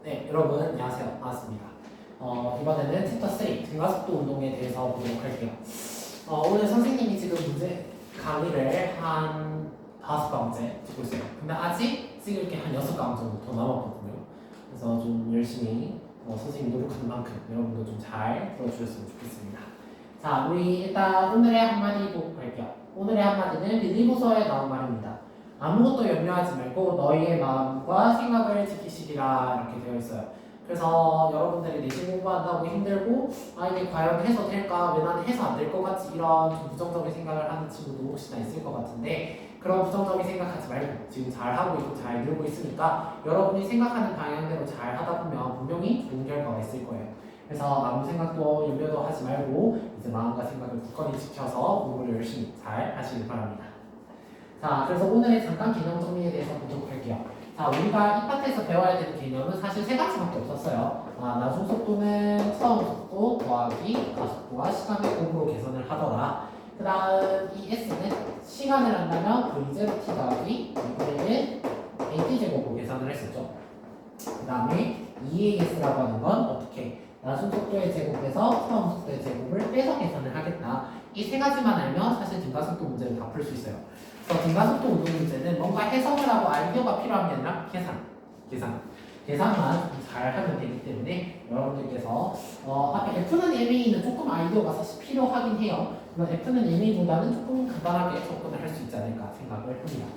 네, 여러분 안녕하세요. 반갑습니다. 이번에는 챕터 3 등가속도 운동에 대해서 보도록 할게요. 오늘 선생님이 지금 문제 강의를 한 5과문제 듣고 있어요. 근데 아직 찍을 게 한 6과문 정도 더 남았거든요. 그래서 좀 열심히 선생님이 노력하는 만큼 여러분도 좀 잘 들어주셨으면 좋겠습니다. 자, 우리 일단 오늘의 한마디 보고 갈게요. 오늘의 한마디는 빌리보서에 나온 말입니다. 아무것도 염려하지 말고 너희의 마음과 생각을 지키시리라 이렇게 되어 있어요. 그래서 여러분들이 내신 공부한다고 힘들고 이게 과연 해서 될까? 왜 나는 해서 안 될 것 같지? 이런 좀 부정적인 생각을 하는 친구도 혹시나 있을 것 같은데 그런 부정적인 생각하지 말고 지금 잘하고 있고 잘 늘고 있으니까 여러분이 생각하는 방향대로 잘 하다 보면 분명히 좋은 결과가 있을 거예요. 그래서 아무 생각도 염려도 하지 말고 이제 마음과 생각을 굳건히 지켜서 공부를 열심히 잘 하시길 바랍니다. 자, 그래서 오늘의 잠깐 개념 정리에 대해서 보도록 할게요. 자, 우리가 이 파트에서 배워야 되는 개념은 사실 3가지밖에 없었어요. 나중 속도는 처음 속도 더하기 가속도와 시간의 곱으로 계산을 하더라. 그 다음 이 S는 시간을 한다면 V0t 더하기 2분의 1 AT제곱으로 계산을 했었죠. 그 다음에 EAS라고 하는 건 어떻게 나중 속도의 제곱에서 처음 속도의 제곱을 빼서 계산을 하겠다. 이 3가지만 알면 사실 등가속도 문제를 다 풀 수 있어요. 그래서 등가속도 운동 문제는 뭔가 해석을 하고 아이디어가 필요한 게 아니라 계산만 잘 하면 되기 때문에 여러분들께서 앞에 F는 MA는 조금 아이디어가 사실 필요하긴 해요. 그러면 F는 MA보다는 조금 간단하게 접근을 할 수 있지 않을까 생각을 합니다.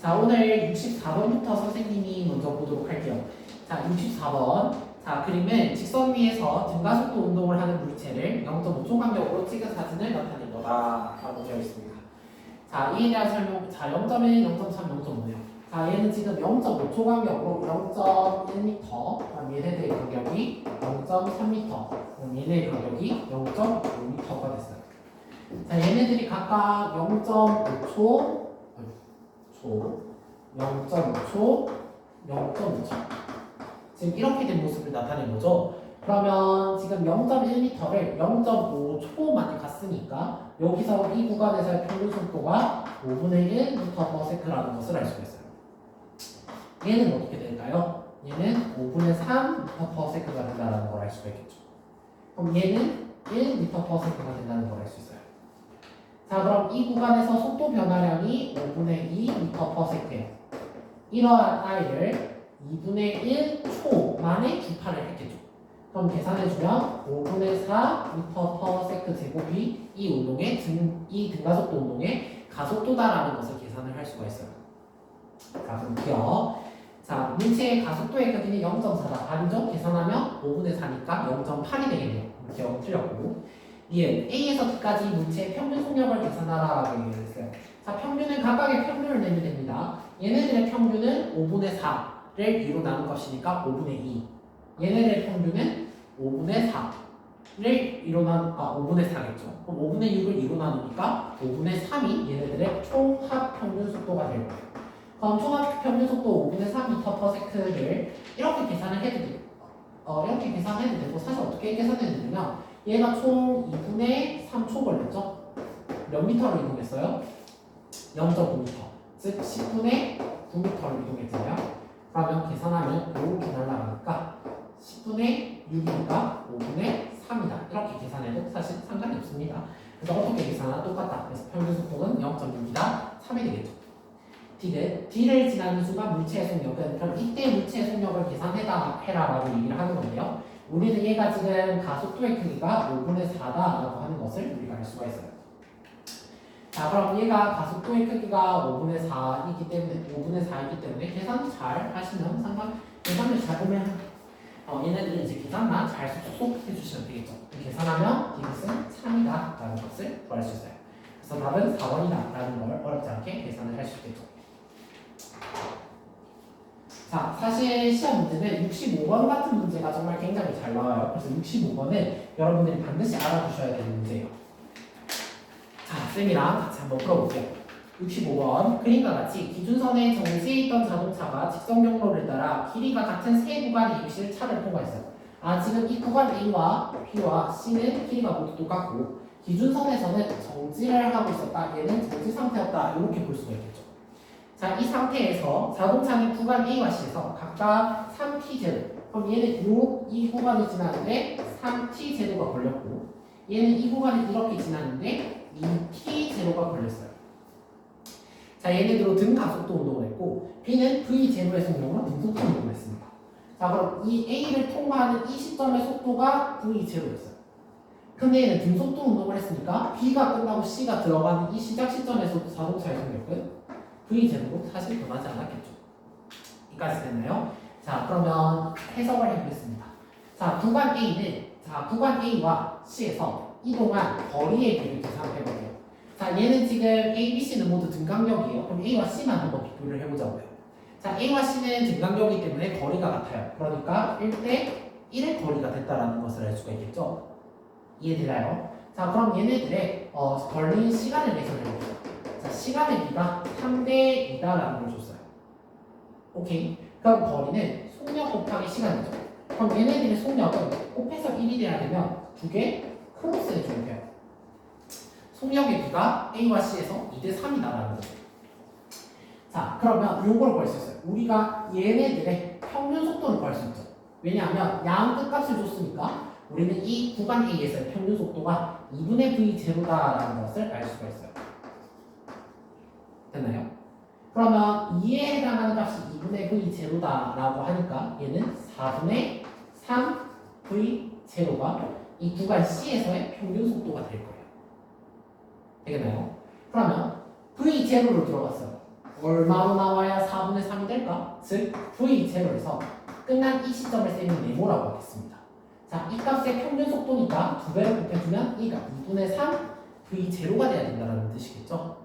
자, 오늘 64번부터 선생님이 먼저 보도록 할게요. 자, 64번. 자, 그림은 직선 위에서 등가속도 운동을 하는 물체를 0.5초 간격으로 찍은 사진을 나타낸 거다 라고 되어 있습니다. 자, 이에 대한 설명. 자, 0.1, 0.3, 0.5네요. 자, 얘는 지금 0.5초 간격으로 0.1m, 그럼 얘네들의 간격이 0.3m, 그럼 얘네의 간격이 0.5m가 됐어요. 자, 얘네들이 각각 0.5초, 0.5초, 0.5초. 지금 이렇게 된 모습을 나타낸 거죠. 그러면 지금 0.1m를 0.5초만에 갔으니까 여기서 이 구간에서의 평균 속도가 5분의 1m/s라는 것을 알 수가 있어요. 얘는 어떻게 될까요? 얘는 5분의 3m/s가 된다는 걸 알 수가 있겠죠. 그럼 얘는 1m/s가 된다는 걸 알 수 있어요. 자, 그럼 이 구간에서 속도 변화량이 5분의 2m/s예요. 이러한 아이를 2분의 1초 만에 주파를 했겠죠. 그럼 계산해주면 5분의 4m/s 제곱이 이 등가속도 운동의 가속도다라는 것을 계산을 할 수가 있어요. 자, 그럼 기억. 자, 물체의 가속도의 크기는 0.4다. 아니죠? 계산하면 5분의 4니까 0.8이 되겠네요. 기억은 틀렸고. A에서 T까지 물체의 평균 속력을 계산하라라고 얘기를 했어요. 자, 평균은 각각의 평균을 내면 됩니다. 얘네들의 평균은 5분의 4를 2로 나눈 것이니까 5분의 2. 얘네들의 평균은 5분의 4를 2로 5분의 4겠죠. 그럼 5분의 6을 2로 나누니까 5분의 3이 얘네들의 총합 평균 속도가 될 거예요. 그럼 총합 평균 속도 5분의 3m/s를 이렇게 계산을 해도 돼요. 이렇게 계산해도 되고 사실 어떻게 계산해도 되냐면 얘가 총 2분의 3초 걸렸죠? 몇 미터를 이동했어요? 0.5m. 즉 10분의 9m를 이동했잖아요. 그러면 계산하면 이렇게 날아가니까 10분의 6이니까 5분의 3이다. 이렇게 계산해도 사실 상관이 없습니다. 그래서 어떻게 계산하나 똑같다. 그래서 평균 속도는 0.6이다. 3이 되겠죠. D를 지나는 순간 물체의 속력은 그럼 이때 물체의 속력을 계산해라라고 얘기를 하는 건데요. 우리는 얘가 지금 가속도의 크기가 5분의 4다라고 하는 것을 우리가 알 수가 있어요. 자, 그럼 얘가 가속도의 크기가 5분의 4이기 때문에 계산 잘 하시면 계산을 잘 보면 얘네들은 이제 계산만 잘 쏙쏙 해주시면 되겠죠. 계산하면 이것은 3이다라는 것을 구할 수 있어요. 그래서 답은 4번이다라는 걸 어렵지 않게 계산을 할 수 있겠죠. 자, 사실 시험 문제는 65번 같은 문제가 정말 굉장히 잘 나와요. 그래서 65번은 여러분들이 반드시 알아두셔야 되는 문제예요. 자, 쌤이랑 같이 한번 풀어볼게요. 65번 그림과 같이 기준선에 정지해 있던 자동차가 직선 경로를 따라 길이가 같은 세 구간의 임실 차를 통과했어요. 지금 이 구간 A와 B와 C는 길이가 모두 똑같고 기준선에서는 정지를 하고 있었다. 얘는 정지 상태였다. 이렇게 볼 수가 있겠죠. 자, 이 상태에서 자동차는 구간 A와 C에서 각각 3t0. 그럼 얘는 이 구간을 지나는데 3t0가 걸렸고, 얘는 이 구간을 이렇게 지나는데 2t0가 걸렸어요. 자, 얘네들로 등가속도 운동을 했고, B는 V0의 속력으로 등속도 운동을 했습니다. 자, 그럼 이 A를 통과하는 이 시점의 속도가 V0였어요. 근데 얘는 등속도 운동을 했으니까 B가 끝나고 C가 들어가는 이 시작 시점에서도 자동차의 속력은 V0로 사실 변하지 않았겠죠. 여기까지 됐나요? 자, 그러면 해석을 해보겠습니다. 자, 구간 A와 C에서 이동한 거리의 비를 계산해볼게요. 자, 얘는 지금 A, B, C는 모두 등간격이에요. 그럼 A와 C만 한번 비교를 해보자고요. 자, A와 C는 등간격이기 때문에 거리가 같아요. 그러니까 1대 1의 거리가 됐다라는 것을 알 수가 있겠죠. 이해되나요? 자, 그럼 얘네들의 걸린 시간을 계산해볼게요. 자, 시간의 비가 3대 2다라는 걸 줬어요. 오케이. 그럼 거리는 속력 곱하기 시간이죠. 그럼 얘네들의 속력은 곱해서 1이 돼야 되면 두 개 크로스해 주면 돼요. 속력의 비가 A와 C에서 2대 3이다라는 거죠. 자, 그러면 요걸 구할 수 있어요. 우리가 얘네들의 평균 속도를 구할 수 있죠. 왜냐하면 양 끝값을 줬으니까 우리는 이 구간 A에서의 평균 속도가 2분의 V0다라는 것을 알 수가 있어요. 됐나요? 그러면 2에 해당하는 값이 2분의 V0다라고 하니까 얘는 4분의 3V0가 이 구간 C에서의 평균 속도가 될 거예요. 되겠나요? 그러면 V0로 들어갔어요. 얼마로 나와야 4분의 3이 될까? 즉 V0에서 끝난 이 시점을 쌤이 네모라고 하겠습니다. 자, 이 값의 평균 속도니까 두 배로 곱해주면 이가 2분의 3 V0가 돼야 된다는 뜻이겠죠?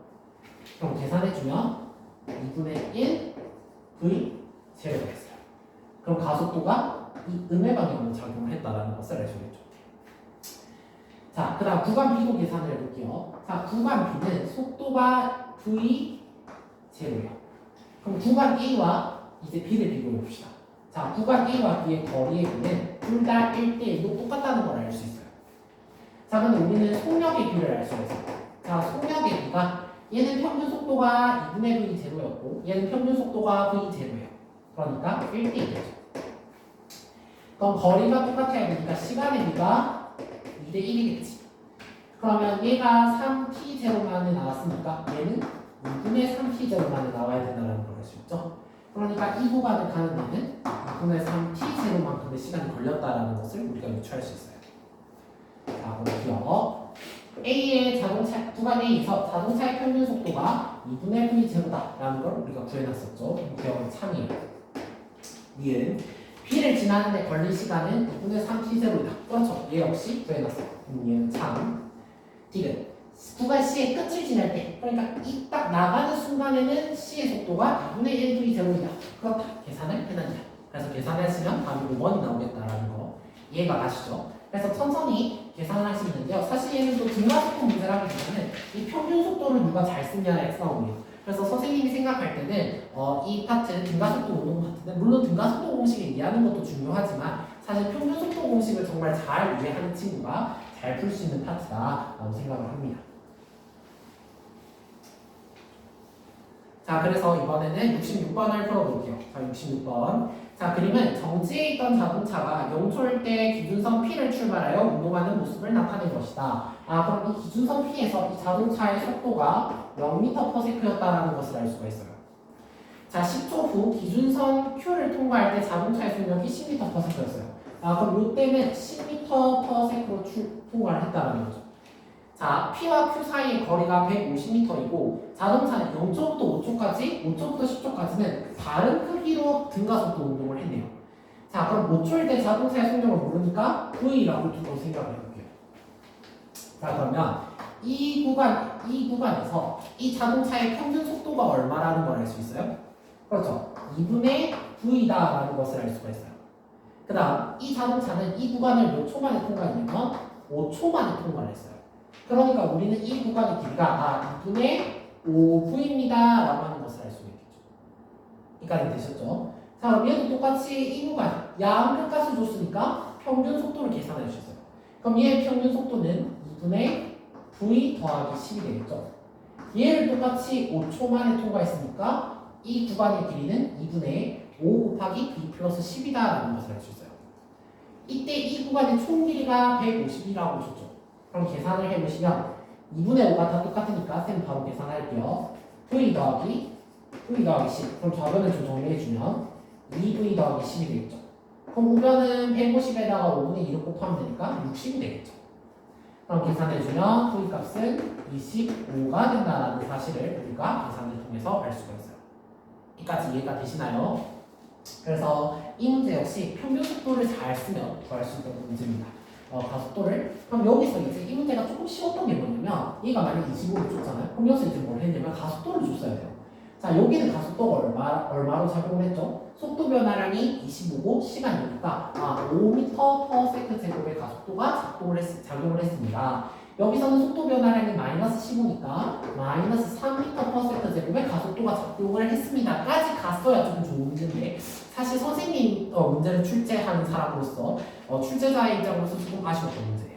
그럼 계산해주면 2분의 1 V0가 됐어요. 그럼 가속도가 이 음의 방향으로 작용을 했다는 것을 알 수 있겠죠. 자, 그 다음 구간 B도 계산을 해볼게요. 자, 구간 B는 속도가 V0예요. 그럼 구간 A와 이제 B를 비교해 봅시다. 자, 구간 A와 B의 거리의 비는 둘 다 1대1로 똑같다는 걸 알 수 있어요. 자, 근데 우리는 속력의 비를 알 수가 있어요. 자, 속력의 비가 얘는 평균 속도가 2분의 V0였고 얘는 평균 속도가 V0예요. 그러니까 1대1이죠. 그럼 거리가 똑같아야 되니까 시간의 비가 2대1이겠지. 그러면 얘가 3t0만에 나왔으니까 얘는 2분의 3t0만에 나와야 된다는 걸 알 수 있죠. 그러니까 이 구간을 가는 데는 2분의 3t0만큼의 시간이 걸렸다는 것을 우리가 유추할 수 있어요. 자, 볼게요. A의 자동차, 구간 A에서 자동차의 평균 속도가 2분의 V0다라는 걸 우리가 구해놨었죠. 기억은 참이에요. 니은 B를 지나는데 걸린 시간은 2분의 3t0이다. 그렇죠. 얘 역시 구해놨어요. 얘는 참. 디귿 구간 C의 끝을 지날 때, 그러니까 이 딱 나가는 순간에는 C의 속도가 2분의 1V0이다. 그렇다. 계산을 해놨냐. 그래서 계산하시면 답이 5번이 나오겠다라는 거 이해가 가시죠? 그래서 천천히 계산을 하시면요. 사실 얘는 또 등가속도 문제를 하기 때문에 이 평균 속도를 누가 잘 쓰냐에 싸움이에요. 그래서 선생님이 생각할 때는 이 파트 등가속도 운동 파트는 물론 등가속도 공식을 이해하는 것도 중요하지만 사실 평균 속도 공식을 정말 잘 이해하는 친구가 잘 풀 수 있는 파트다라고 생각을 합니다. 자, 그래서 이번에는 66번을 풀어볼게요. 자, 66번. 자, 그림은 정지해 있던 자동차가 0초일 때 기준선 P를 출발하여 운동하는 모습을 나타낸 것이다. 아, 그럼 이 기준선 P에서 이 자동차의 속도가 0m/s였다는 것을 알 수가 있어요. 자, 10초 후 기준선 Q를 통과할 때 자동차의 속력이 10m/s였어요. 아, 그럼 이때는 10m/s로 통과를 했다는 거죠. 자, P와 Q 사이의 거리가 150m이고 자동차는 0초부터 5초까지, 5초부터 10초까지는 다른 크기로 등가속도 운동을 했네요. 자, 그럼 5초일 때 자동차의 속력을 모르니까 V라고 두고 생각을 해볼게요. 자, 그러면 이 구간에서 이 자동차의 평균 속도가 얼마라는 걸 알 수 있어요? 그렇죠. 2분의 V다라는 것을 알 수가 있어요. 그 다음 이 자동차는 이 구간을 몇 초 만에 통과했냐면 5초 만에 통과를 했어요. 그러니까 우리는 이 구간의 길이가 2분의 5V입니다 라고 하는 것을 알 수 있겠죠. 여기까지 되셨죠? 자, 그럼 얘도 똑같이 이 구간 양 끝값을 줬으니까 평균 속도를 계산해 주셨어요. 그럼 얘의 평균 속도는 2분의 V 더하기 10이 되겠죠. 얘를 똑같이 5초 만에 통과했으니까 이 구간의 길이는 2분의 5 곱하기 b 플러스 10이다라는 것을 알 수 있어요. 이때 이 구간의 총 길이가 150이라고 줬죠. 그럼 계산을 해보시면 2분의 5가 다 똑같으니까 쌤 바로 계산할게요. v 더하기 10. 그럼 좌변을 좀 정리해주면 2v 더하기 10이 되겠죠. 그럼 우변은 150에다가 5분의 2를 곱하면 되니까 60이 되겠죠. 그럼 계산해주면 v 값은 25가 된다는 사실을 우리가 계산을 통해서 알 수가 있어요. 여기까지 이해가 되시나요? 그래서 이 문제 역시 평균 속도를 잘 쓰면 구할 수 있는 문제입니다. 가속도를 그럼 여기서 이제 이 문제가 조금 쉬웠던 게 뭐냐면 얘가 만약 25를 줬잖아요. 그럼 여기서 이제 뭘 했냐면 가속도를 줬어야 돼요. 자, 여기는 가속도가 얼마로 작용을 했죠? 속도 변화량이 25고 시간이니까 5m/s 제곱의 가속도가 작용을 했습니다. 여기서는 속도 변화량이 마이너스 15니까 마이너스 3m/s 제곱의 가속도가 작용을 했습니다까지 갔어야 조금 좋은 문제인데 사실 선생님 문제를 출제하는 사람으로서 출제자의 입장으로서 조금 아쉬웠던 문제예요.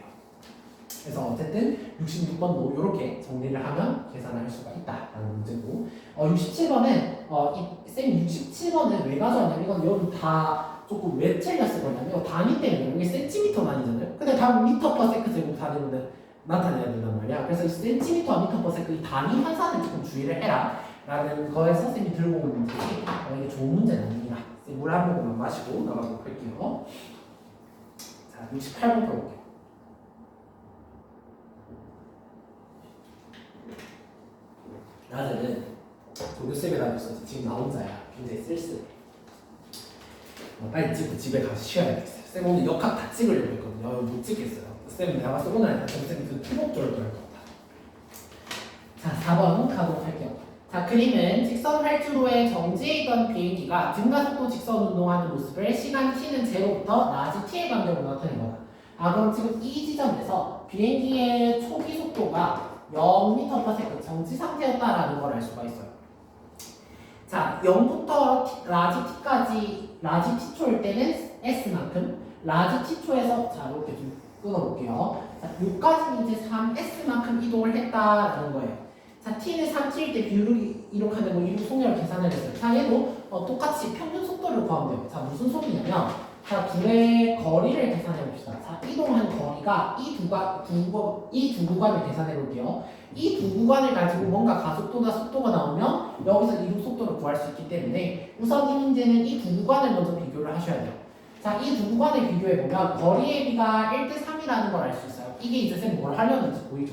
그래서 어쨌든 66번도 이렇게 정리를 하면 계산을 할 수가 있다라는 문제고 67번은 쌤 67번은 왜 가져왔냐면 이건 여기 다 조금 왜 틀렸을 거냐면 이거 단위 때문에 이게 센티미터 단위잖아요. 근데 다 미터/s 제곱 단위로는 나타내야 된단 말이야. 그래서 이 센티미터, 미터/s 이 단위 환산을 조금 주의를 해라 라는 거에 선생님이 들고 온 문제지 이게 좋은 문제는 아닙니다. 물 한 모금만 마시고 나가도록 할게요. 자, 68번 풀어볼게요. 낮에는 조교쌤이 다녔어. 지금 나 혼자야. 굉장히 쓸쓸해. 빨리 찍고 집에 가서 쉬어야겠어요. 쌤 오늘 역학 다 찍으려고 했거든요. 못 찍겠어요. 쌤 내가 봤을 때 오늘 아니라 쌤이 그 피복절도 할 것 같아. 자, 4번 가도록 할게요. 자, 그림은 직선 활주로에 정지해 있던 비행기가 등가속도 직선 운동하는 모습을 시간 t는 0부터 라지 t의 간격으로 나타낸 거다. 그럼 지금 이 지점에서 비행기의 초기 속도가 0m/s 정지 상태였다라는 걸 알 수가 있어요. 자, 0부터 라지 t까지 라지 t초일 때는 s만큼 라지 t초에서 자 이렇게 좀 끊어볼게요. 자, 여기까지는 이제 3s만큼 이동을 했다라는 거예요. 자, t는 3t일 때 비율을 이룩하는 거 이룩 속력을 계산을 했어요. 자, 얘도 똑같이 평균 속도를 구하면 돼요. 자, 무슨 소리냐면 자, 둘의 거리를 계산해 봅시다. 자, 이동한 거리가 이 두 구간을 계산해 볼게요. 이 두 구간을 가지고 뭔가 가속도나 속도가 나오면 여기서 이동 속도를 구할 수 있기 때문에 우선 이 문제는 이 두 구간을 먼저 비교를 하셔야 돼요. 자, 이 두 구간을 비교해 보면 거리의 비가 1대3이라는 걸 알 수 있어요. 이게 이제 쌤 뭘 하려는지 보이죠?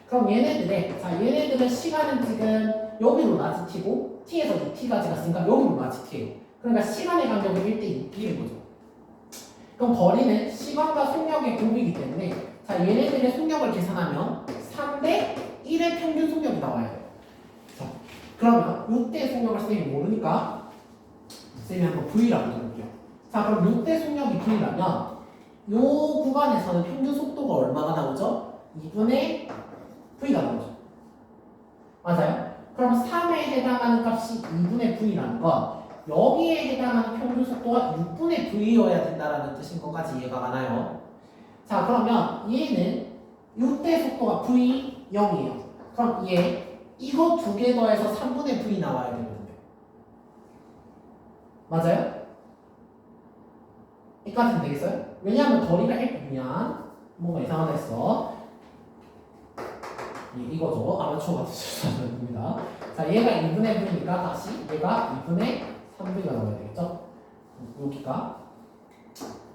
그럼 얘네들은 시간은 지금 여기로 라지 t고 t에서 t까지 갔으니까 여기로 라지 t예요. 그러니까 시간의 간격은 1대2인 거죠. 그럼 거리는 시간과 속력의 곱이기 때문에 자, 얘네들의 속력을 계산하면 3대 1의 평균 속력이 나와야 돼요. 자, 그러면 이때 속력을 쌤이 모르니까 쌤이 한번 V라고 적을게요. 자, 그럼 이때 속력이 V라면 이 구간에서는 평균 속도가 얼마가 나오죠? 2분의 V가 나오죠. 맞아요? 그럼 3에 해당하는 값이 2분의 V라는 건 여기에 해당하는 평균 속도가 6분의 V여야 된다는 뜻인 것까지 이해가 가나요? 자, 그러면 얘는 이때 속도가 V0이에요. 그럼 이거 두 개 더해서 3분의 V 나와야 되거든요. 맞아요? 여기까지는 되겠어요? 왜냐하면 거리가 1분이면 뭔가 이상하다 했어. 이거죠. 아마추어가 드셔야 됩니다. 자, 얘가 2분의 V니까 다시 얘가 2분의 3V가 나와야 되겠죠? 여기가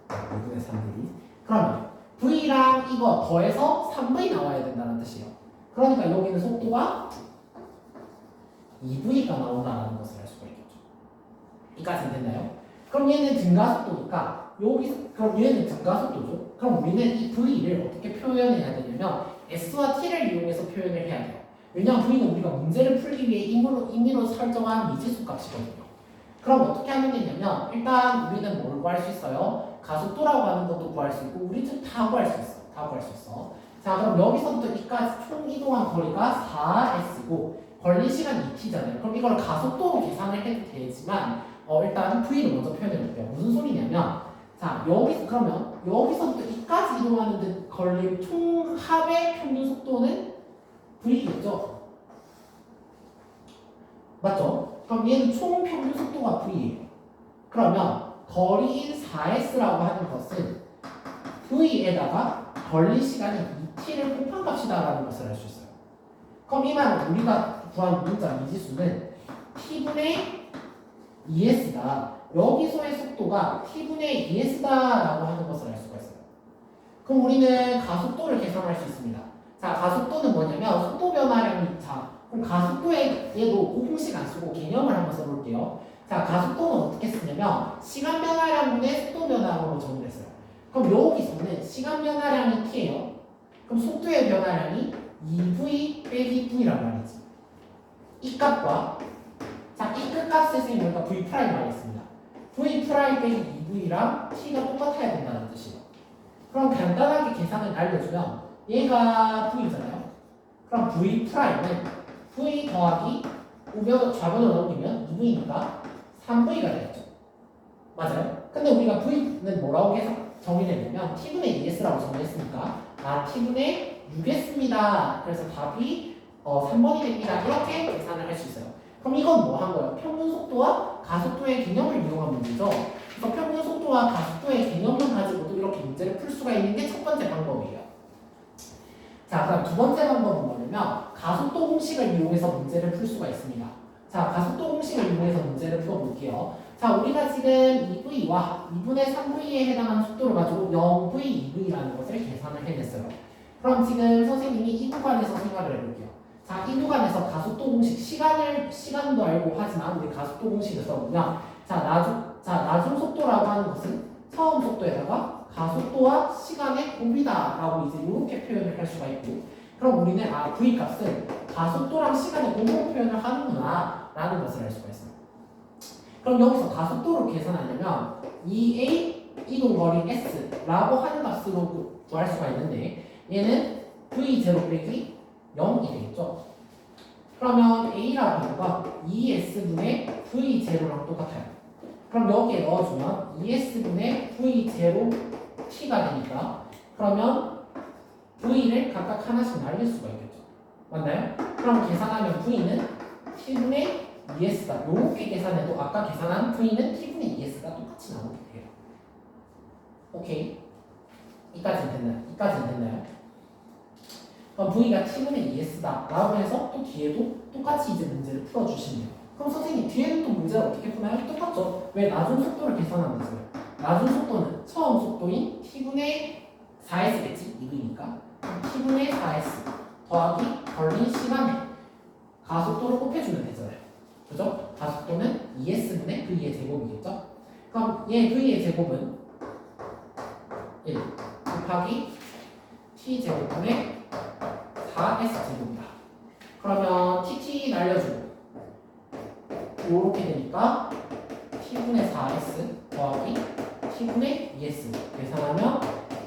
2분의 3V. 그러면 V랑 이거 더해서 3V 나와야 된다는 뜻이에요. 그러니까 여기는 속도가 2V가 나온다는 것을 알 수가 있겠죠. 이까지는 됐나요? 그럼 얘는 증가속도니까 그럼 얘는 증가속도죠. 그럼 우리는 이 V를 어떻게 표현해야 되냐면 S와 T를 이용해서 표현을 해야 돼요. 왜냐하면 V는 우리가 문제를 풀기 위해 임의로 설정한 미지수 값이거든요. 그럼 어떻게 하면 되냐면 일단 우리는 뭘 구할 수 있어요? 가속도라고 하는 것도 구할 수 있고 우리 집 다 구할 수 있어. 다 구할 수 있어. 자, 그럼 여기서부터 이까지 총 이동한 거리가 4s고 걸린 시간 2t잖아요. 그럼 이걸 가속도로 계산을 해도 되지만 일단 V를 먼저 표현해 볼게요. 무슨 소리냐면 자, 그러면 여기서부터 이까지 이동하는데 걸린 총 합의 평균 속도는 V겠죠? 맞죠? 그럼 얘는 총 평균 속도가 V예요. 그러면 거리인 4S라고 하는 것은 V에다가 걸린 시간이 2T를 곱한 값이다라는 것을 알 수 있어요. 그럼 이 말은 우리가 구한 문자 미지수는 T분의 2S다. 여기서의 속도가 T분의 2S다라고 하는 것을 알 수가 있어요. 그럼 우리는 가속도를 계산할 수 있습니다. 자, 가속도는 뭐냐면 속도 변화량이 그럼 가속도에도 공식 안 쓰고 개념을 한번 써볼게요. 자, 가속도는 어떻게 쓰냐면 시간 변화량분의 속도 변화량으로 정의했어요. 그럼 여기서는 시간 변화량이 t예요. 그럼 속도의 변화량이 2v 빼기 v란 말이지. 이 값과 이 끝값을 쓰면 우리가 v 프라임 하겠습니다. v 프라임 빼기 2v랑 t가 똑같아야 된다는 뜻이에요. 그럼 간단하게 계산을 알려주면 얘가 v잖아요. 그럼 v 프라임은 v 더하기 좌변으로 넘기면 2v니까 3v가 되겠죠. 맞아요? 근데 우리가 v는 뭐라고 정의했냐면 t분의 2s라고 정의했으니까 t분의 6s입니다. 그래서 답이 3번이 됩니다. 이렇게 계산을 할 수 있어요. 그럼 이건 뭐 한 거예요? 평균 속도와 가속도의 개념을 이용한 문제죠. 그래서 평균 속도와 가속도의 개념을 가지고도 이렇게 문제를 풀 수가 있는 게 첫 번째 방법이에요. 자, 그럼 두 번째 방법은 뭐냐면 가속도 공식을 이용해서 문제를 풀 수가 있습니다. 자, 가속도 공식을 이용해서 문제를 풀어볼게요. 자, 우리가 지금 2V와 2분의 3V에 해당하는 속도를 가지고 0V, 2V라는 것을 계산을 해냈어요. 그럼 지금 선생님이 이 구간에서 생각을 해볼게요. 자, 이 구간에서 가속도 공식, 시간도 알고 하지만 우리 가속도 공식을 써보면 나중 속도라고 하는 것은 처음 속도에다가 가속도와 시간의 곱이다라고 이제 이렇게 표현을 할 수가 있고, 그럼 우리는 V 값은 가속도랑 시간의 곱으로 표현을 하는구나 라는 것을 알 수가 있어요. 그럼 여기서 가속도를 계산하려면 2a 이동 거리 s라고 하는 값으로 구할 수가 있는데 얘는 v0 빼기 0이 되겠죠. 그러면 a라고 하는 건 2s분의 v0랑 똑같아요. 그럼 여기에 넣어주면 2s분의 v0t가 되니까 그러면 v를 각각 하나씩 날릴 수가 있겠죠. 맞나요? 그럼 계산하면 v는 t분의 2s다. 이렇게 계산해도 아까 계산한 v는 t분의 2s가 똑같이 나오게 돼요. 오케이. 이까지는 됐나요? 이까지는 됐나요? 그럼 v가 t분의 2s다 라고 해서 또 뒤에도 똑같이 이제 문제를 풀어주시면 돼요. 그럼 선생님 뒤에는 또 문제를 어떻게 푸나요? 똑같죠. 왜 나중 속도를 계산하면 되죠? 나중 속도는 처음 속도인 t분의 4s겠지? 2v니까 t분의 4s 더하기 걸린 시간에 가속도를 곱해주면 되잖아요. 그죠? 가속도는 2s분의 v의 제곱이겠죠? 그럼 얘 v의 제곱은 1 곱하기 t제곱분의 4s제곱이다. 그러면 tt 날려주고 요렇게 되니까 t분의 4s 더하기 t분의 2s 계산하면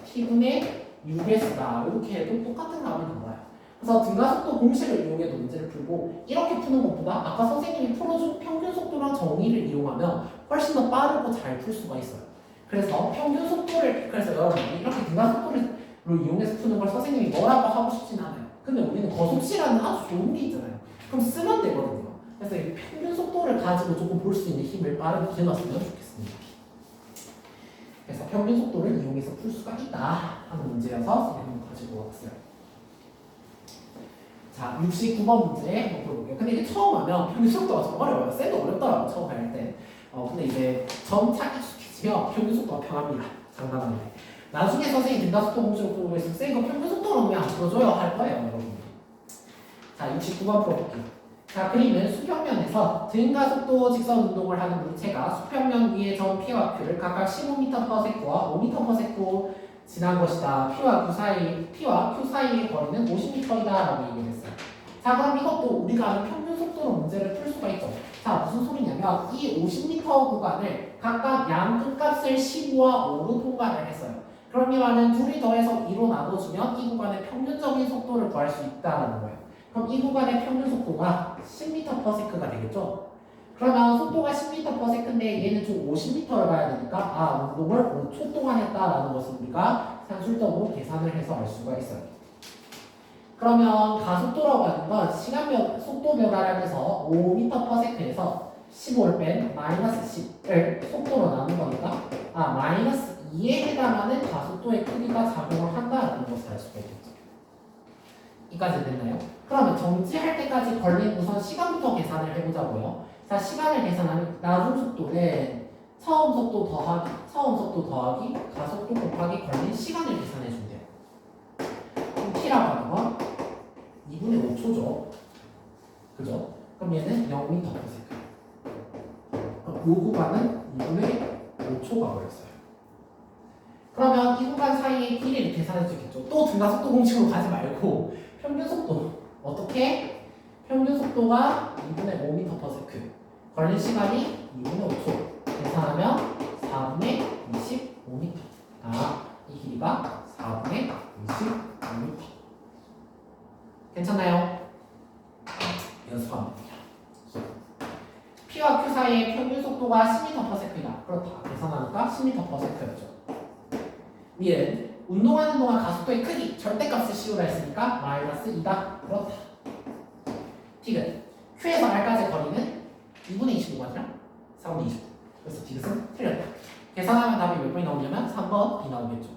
t분의 6s다. 이렇게 해도 똑같은 답이 나와요. 그래서 등가속도 공식을 이용해도 문제를 풀고 이렇게 푸는 것보다 아까 선생님이 풀어준 평균 속도랑 정의를 이용하면 훨씬 더 빠르고 잘 풀 수가 있어요. 그래서 평균 속도를 여러분이 이렇게 등가속도를 이용해서 푸는 걸 선생님이 뭐라고 하고 싶진 않아요. 근데 우리는 거속시라는 아주 좋은 게 있잖아요. 그럼 쓰면 되거든요. 그래서 이 평균 속도를 가지고 조금 볼 수 있는 힘을 빠르게 길렀으면 좋겠습니다. 그래서 평균 속도를 이용해서 풀 수가 있다 하는 문제여서 선생님이 가지고 왔어요. 자, 69번 문제 한번 풀어볼게요. 근데 이게 처음 하면 평균 속도가 좀 어려워요. 쌤도 어렵더라고 처음 할 때. 근데 이제 점차 익숙해지면 평균 속도가 편합니다. 장난하는데. 나중에 선생님 등가속도 공식을 풀고 있으면 쌤 이거 평균 속도로 왜 안 풀어줘요? 할 거예요, 여러분. 자, 69번 풀어볼게요. 자, 그림은 수평면에서 등가속도 직선 운동을 하는 물체가 수평면 위의 점 P와 Q를 각각 15m/s와 5m/s 지난 것이다. P와 Q 사이의 거리는 50m이다 라고 얘기했어요. 자, 그럼 이것도 우리가 아는 평균 속도로 문제를 풀 수가 있죠. 자, 무슨 소리냐면 이 50m 구간을 각각 양 끝값을 15와 5로 통과를 했어요. 그럼 이 말은 둘이 더해서 2로 나눠주면 이 구간의 평균적인 속도를 구할 수 있다는 거예요. 그럼 이 구간의 평균 속도가 10m/s가 되겠죠? 그러면 속도가 10m/s인데 얘는 좀 50m를 가야 되니까 운동을 5초 동안 했다라는 것을 우리가 산술적으로 계산을 해서 알 수가 있어요. 그러면 가속도라고 하는 건 속도 변화량에서 5m/s에서 15를 뺀 마이너스 10을 속도로 나눈 거니까 마이너스 2에 해당하는 가속도의 크기가 작용을 한다는 것을 알 수가 있겠죠. 이까지 됐나요? 그러면 정지할 때까지 걸린 우선 시간부터 계산을 해보자고요. 자, 시간을 계산하면 나중 속도는 처음 속도 더하기 가속도 곱하기 걸린 시간을 계산해 주면 돼요. 그럼 t라고 하는 건 2분의 5초죠. 그죠? 그럼 얘는 0m/s. 그럼 이 구간은 2분의 5초가 걸렸어요. 그러면 이 구간 사이의 길이를 계산할 수 있겠죠. 또 등가속도 공식으로 가지 말고 평균 속도 어떻게? 평균 속도가 2분의 5m/s. 걸린 시간이 2분의 5초. 계산하면 4분의 25m. 이 길이가 4분의 25m. 괜찮나요? 연습하면 됩니다. P와 Q 사이의 평균 속도가 10m/s이다. 그렇다. 계산하니까 10m/s였죠. 위는 운동하는 동안 가속도의 크기 절대값을 씌우라 했으니까 마이너스 2다. 그렇다. T는 Q에서 R까지 거리는 2분의 25가 아니라 4분의 25. 그래서 T는 틀렸다. 계산하면 답이 몇 번이 나오냐면 3번 이 나오겠죠.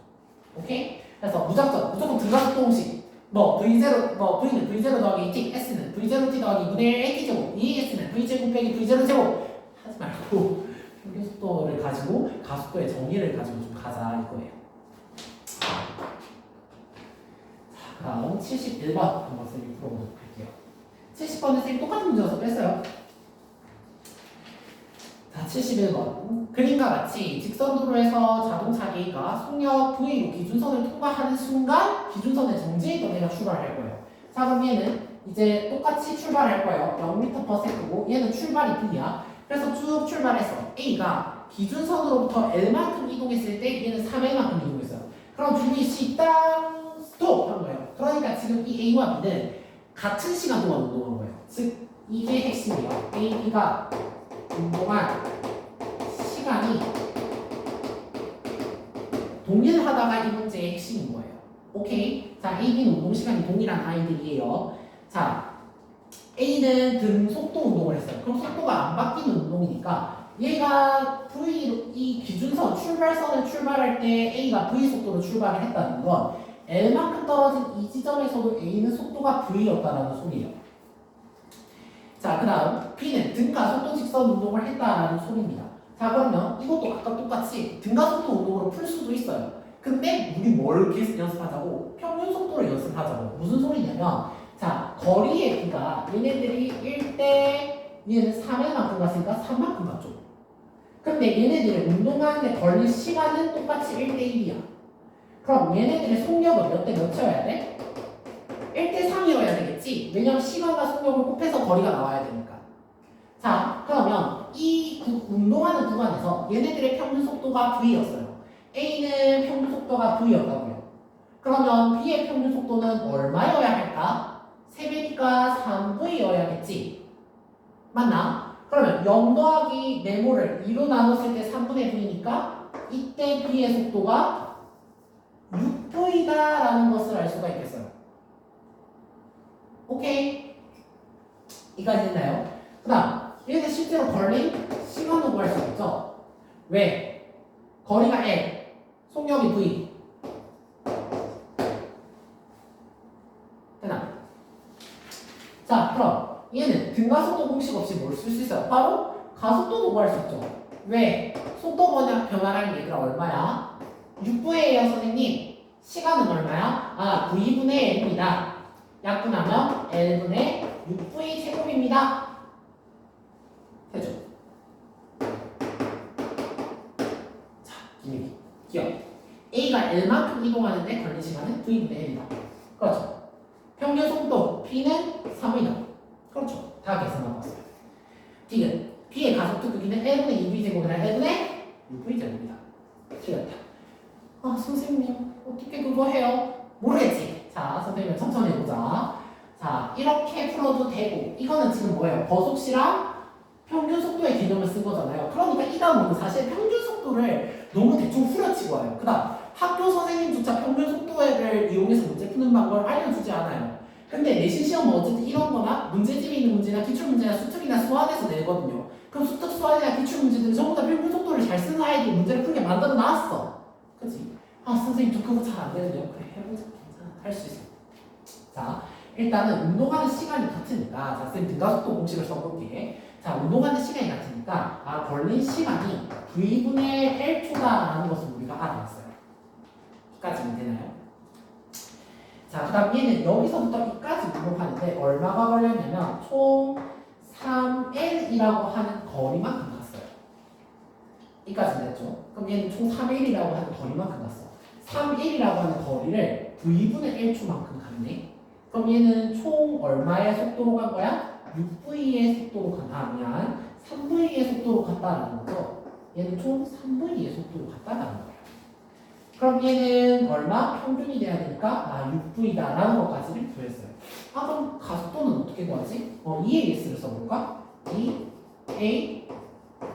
오케이? 그래서 무조건 등가속도 공식 V0, V는 V0 더하기 T, S는 V0T 더하기 2분의 1 AT제곱, ES는 V제곱 빼기 V0제곱 하지 말고 평균 속도를 가지고 가속도의 정의를 가지고 좀 가자 이거예요. 자, 다음 71번 한번 선생님이 풀어보도록 할게요. 70번은 선생님 똑같은 문제여서 뺐어요. 자, 71번. 그림과 같이 직선도로에서 자동차 A가 속력 V로 기준선을 통과하는 순간 기준선에 정지했던 애가 출발할 거예요. 자, 그럼 얘는 이제 똑같이 출발할 거예요. 0m/s고 얘는 출발이 V야. 그래서 쭉 출발해서 A가 기준선으로부터 L만큼 이동했을 때 얘는 3L만큼 이동했어요. 그럼 준비 시당 스톱 한 거예요. 그러니까 지금 이 A와 B는 같은 시간 동안 운동한 거예요. 즉 이게 핵심이에요. A, B가 운동한 시간이 동일하다가 이 문제의 핵심인 거예요. 오케이? 자, A, B는 운동 시간이 동일한 아이들이에요. 자, A는 등 속도 운동을 했어요. 그럼 속도가 안 바뀌는 운동이니까 얘가 V, 이 기준선, 출발선을 출발할 때 A가 V 속도로 출발을 했다는 건 L만큼 떨어진 이 지점에서도 A는 속도가 V였다라는 소리예요. 자, 그 다음 B는 등가속도 직선 운동을 했다라는 소리입니다. 자, 그러면 이것도 아까 똑같이 등가속도 운동으로 풀 수도 있어요. 근데 우리 뭘 계속 연습하자고? 평균 속도를 연습하자고. 무슨 소리냐면 자, 거리의 B가 얘네들이 1대 얘는 3만큼 갔으니까 3만큼 갔죠. 근데 얘네들이 운동하는데 걸린 시간은 똑같이 1대 1이야. 그럼 얘네들의 속력은 몇 대 몇이어야 돼? 1대 3이어야 되겠지? 왜냐면 시간과 속력을 곱해서 거리가 나와야 되니까. 자, 그러면 이 운동하는 구간에서 얘네들의 평균 속도가 V였어요. A는 평균 속도가 V였다고요. 그러면 B의 평균 속도는 얼마여야 할까? 3배니까 3V여야겠지? 맞나? 그러면 0 더하기 네모를 2로 나눴을 때 3분의 V니까 이때 B의 속도가 6V다라는 것을 알 수가 있겠어요. 오케이? 이까지 됐나요? 그 다음 얘는 실제로 걸린 시간도 구할 수 있죠? 왜? 거리가 L, 속력이 V. 되나? 자, 그럼 얘는 등가속도 공식 없이 뭘 쓸 수 있어요? 바로 가속도도 구할 수 있죠. 왜? 속도 변화량 얘들아 얼마야? 6V예요 선생님. 시간은 얼마야? V분의 L입니다. 약분하면 L분의 6V 제곱입니다. 되죠? 자, 기억. A가 L만큼 이동하는데 걸린 시간은 V분의 L이다. 그렇죠? 평균 속도 P는 3이다. 그렇죠? 다 계산하고 왔어요. D는 P의 가속도 크기는 L분의 2V 제곱이나 L분의 6V 제곱이다. 틀렸다. 선생님 어떻게 그거 해요? 모르겠지? 자, 선생님 천천히 해보자. 자, 이렇게 풀어도 되고 이거는 지금 뭐예요? 거속시랑 평균 속도의 개념을 쓴 거잖아요. 그러니까 이 다음은 사실 평균 속도를 너무 대충 후려치고 와요. 그 다음 학교 선생님조차 평균 속도를 이용해서 문제 푸는 방법을 알려주지 않아요. 근데 내신 시험은 어쨌든 이런 거나 문제집에 있는 문제나 기출문제나 수특이나 수학에서 내거든요. 그럼 수특, 수학이나 기출문제들은 전부 다 평균 속도를 잘 쓰는 아이들이 문제를 풀게 만들어 놨어. 그치? 아, 선생님 저 그거 잘 안 되는데요. 그래, 해보자. 괜찮아. 할 수 있어. 자, 일단은 운동하는 시간이 같으니까, 자, 선생님 등가속도 공식을 써볼게. 자, 운동하는 시간이 같으니까, 아, 걸린 시간이 V분의 L초다라는 것을 우리가 알아봤어요. 여기까지는 되나요? 자, 그 다음 얘는 여기서부터 이까지 운동하는데 얼마가 걸렸냐면 총 3L이라고 하는 거리만큼 갔어요. 이까지 됐죠? 그럼 얘는 총 3L이라고 하는 거리만큼 갔어. 3L이라고 하는 거리를 V분의 1초만큼 갔네. 그럼 얘는 총 얼마의 속도로 간 거야? 6V의 속도로 미안 3V의 속도로 갔다라는 거죠. 얘는 총 3V의 속도로 갔다라는 거예요. 그럼 얘는 얼마? 평균이 돼야 되니까 아 6V다라는 것까지를 구했어요. 아 그럼 가속도는 어떻게 구하지? EAS를 써볼까?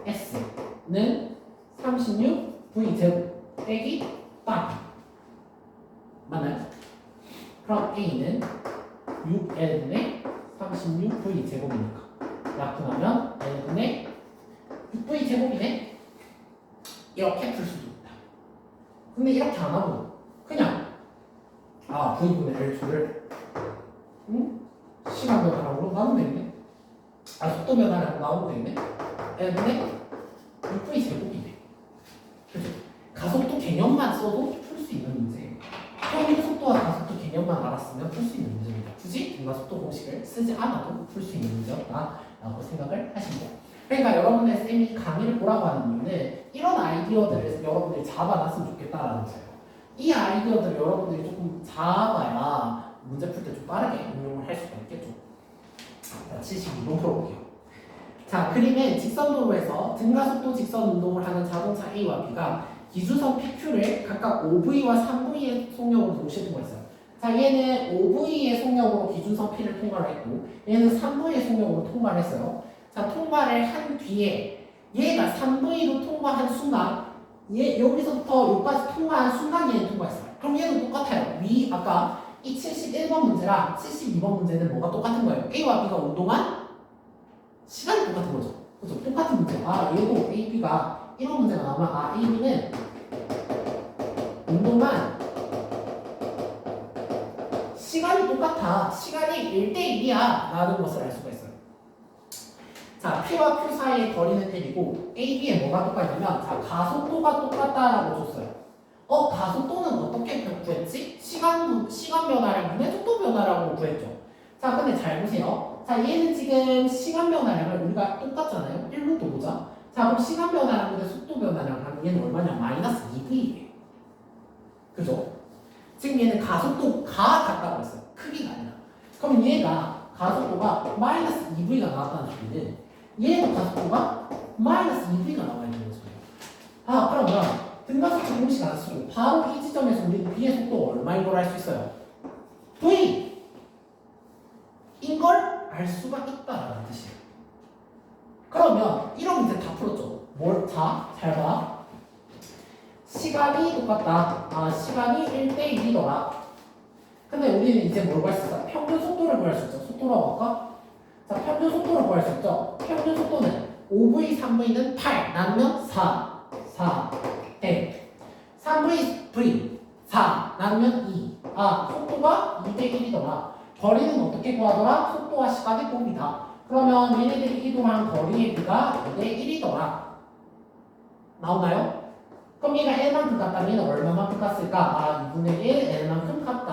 EAS는 36V 제곱 빼기 빵 맞나요? 그럼 A는 6L분의 36V 제곱이니까 약분하면 L분의 6V 제곱이네. 이렇게 풀 수도 있다. 근데 이렇게 안 하고 그냥 아 V분의 L초를 시간 변화량으로 나누면 되겠네. 아 속도 변화량으로 나누면 되겠네. L분의 6V 제곱이네. 그죠? 가속도 개념만 써도 풀 수 있는 문제예요. 평균 속도와 가속도 개념만 알았으면 풀 수 있는 문제입니다. 굳이 등가속도 공식을 쓰지 않아도 풀 수 있는 문제였다라고 생각을 하시면 돼요. 그러니까 여러분의 쌤이 강의를 보라고 하는 이유는 이런 아이디어들을 여러분들이 잡아놨으면 좋겠다라는 거예요. 이 아이디어들을 여러분들이 조금 잡아야 문제 풀 때 좀 빠르게 응용을 할 수가 있겠죠. 자, 72번 풀어볼게요. 자, 그림은 직선도로에서 등가속도 직선 운동을 하는 자동차 A와 B가 기준선 PQ를 각각 5V와 3V의 속력으로 동시에 통과했어요. 자, 얘는 5V의 속력으로 기준선 P를 통과를 했고 얘는 3V의 속력으로 통과를 했어요. 자, 통과를 한 뒤에 얘가 3V로 통과한 순간 얘 여기서부터 여기까지 통과한 순간 얘는 통과했어요. 그럼 얘도 똑같아요. 아까 이 71번 문제랑 72번 문제는 뭐가 똑같은 거예요? A와 B가 운동한 시간이 똑같은 거죠. 그죠? 똑같은 문제. 아, 얘도 A, B가 이런 문제가 나오면 아, A, B는 운동한 시간이 똑같아. 시간이 1대1이야. 라는 것을 알 수가 있어요. 자, P와 Q 사이의 거리는 L이고 A, B에 뭐가 똑같냐면 자, 가속도가 똑같다라고 줬어요. 가속도는 어떻게 구했지? 시간 변화량분의 속도 변화량으로 구했죠. 자, 근데 잘 보세요. 자, 얘는 지금 시간 변화량을 우리가 똑같잖아요. 1로 또 보자. 자, 그럼 시간 변화량분의 속도 변화량 하면 얘는 얼마냐? 마이너스 2V예요. 그죠? 지금 얘는 가속도가 같다고 했어요. 크기가 아니라. 그럼 얘가 가속도가 마이너스 2V가 나왔다는 소리는 얘도 가속도가 마이너스 2V가 나와야 되는 소리예요. 아, 그러면 등가속도 공식 안 쓰고 바로 이 지점에서 우리는 B의 속도가 얼마인 걸 알 수 있어요? V! 인 걸 알 수가 있다라는 뜻이에요. 그러면 이런 문제 다 풀었죠? 잘 봐. 시간이 똑같다. 아, 시간이 1대1이더라. 근데 우리는 이제 뭘 구할 수 있어? 평균 속도를 구할 수 있죠. 속도라고 할까? 자, 평균 속도를 구할 수 있죠. 평균 속도는 5V, 3V는 8, 나누면 4, 100. 3V, V, 4, 나누면 2. 아, 속도가 2대1이더라. 거리는 어떻게 구하더라? 속도와 시간의 곱이다. 그러면 얘네들이 이동한 거리의 비가 2대1이더라. 나오나요? 그럼 얘가 L만큼 갔다면 얘는 얼마만큼 갔을까? 아, 2분의 1 L만큼 갔다.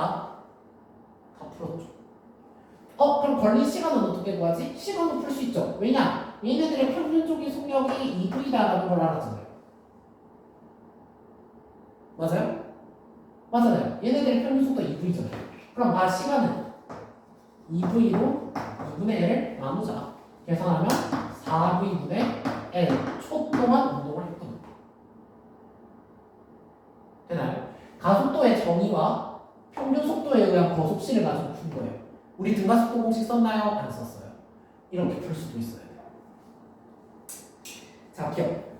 다 풀었죠. 그럼 걸린 시간은 어떻게 구하지? 시간도 풀 수 있죠. 왜냐? 얘네들의 평균적인 속력이 2V다라는 걸 알았잖아요. 맞아요? 맞아요. 얘네들의 평균 속도가 2V잖아요. 그럼 시간은 2V로 2분의 L을 나누자. 계산하면 4V분의 L 초 동안 운동을 했던 거예요. 되나요? 가속도의 정의와 평균 속도에 의한 거속시를 가지고 푼 거예요. 우리 등가속도 공식 썼나요? 안 썼어요. 이렇게 풀 수도 있어요. 자, 기억.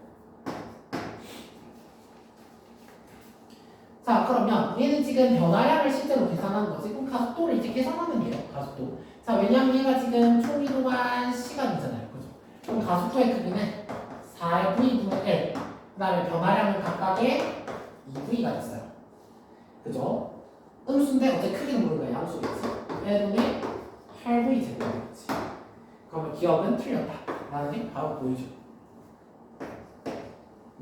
자, 자, 그러면 얘는 지금 변화량을 실제로 계산하는 거지. 그럼 가속도를 이제 계산하면 돼요. 가속도. 자, 왜냐면 얘가 지금 총 이동한 시간이잖아요. 그죠? 그럼 가속도의 크기는 4V분의 L. 그 다음에 변화량은 각각의 2V가 됐어요. 그죠? 음수인데 어째 크기는 모르는 거야. 양수겠지. L분의 8V 제곱이겠지. 그러면 기억은 틀렸다. 라는 게 바로 보이죠.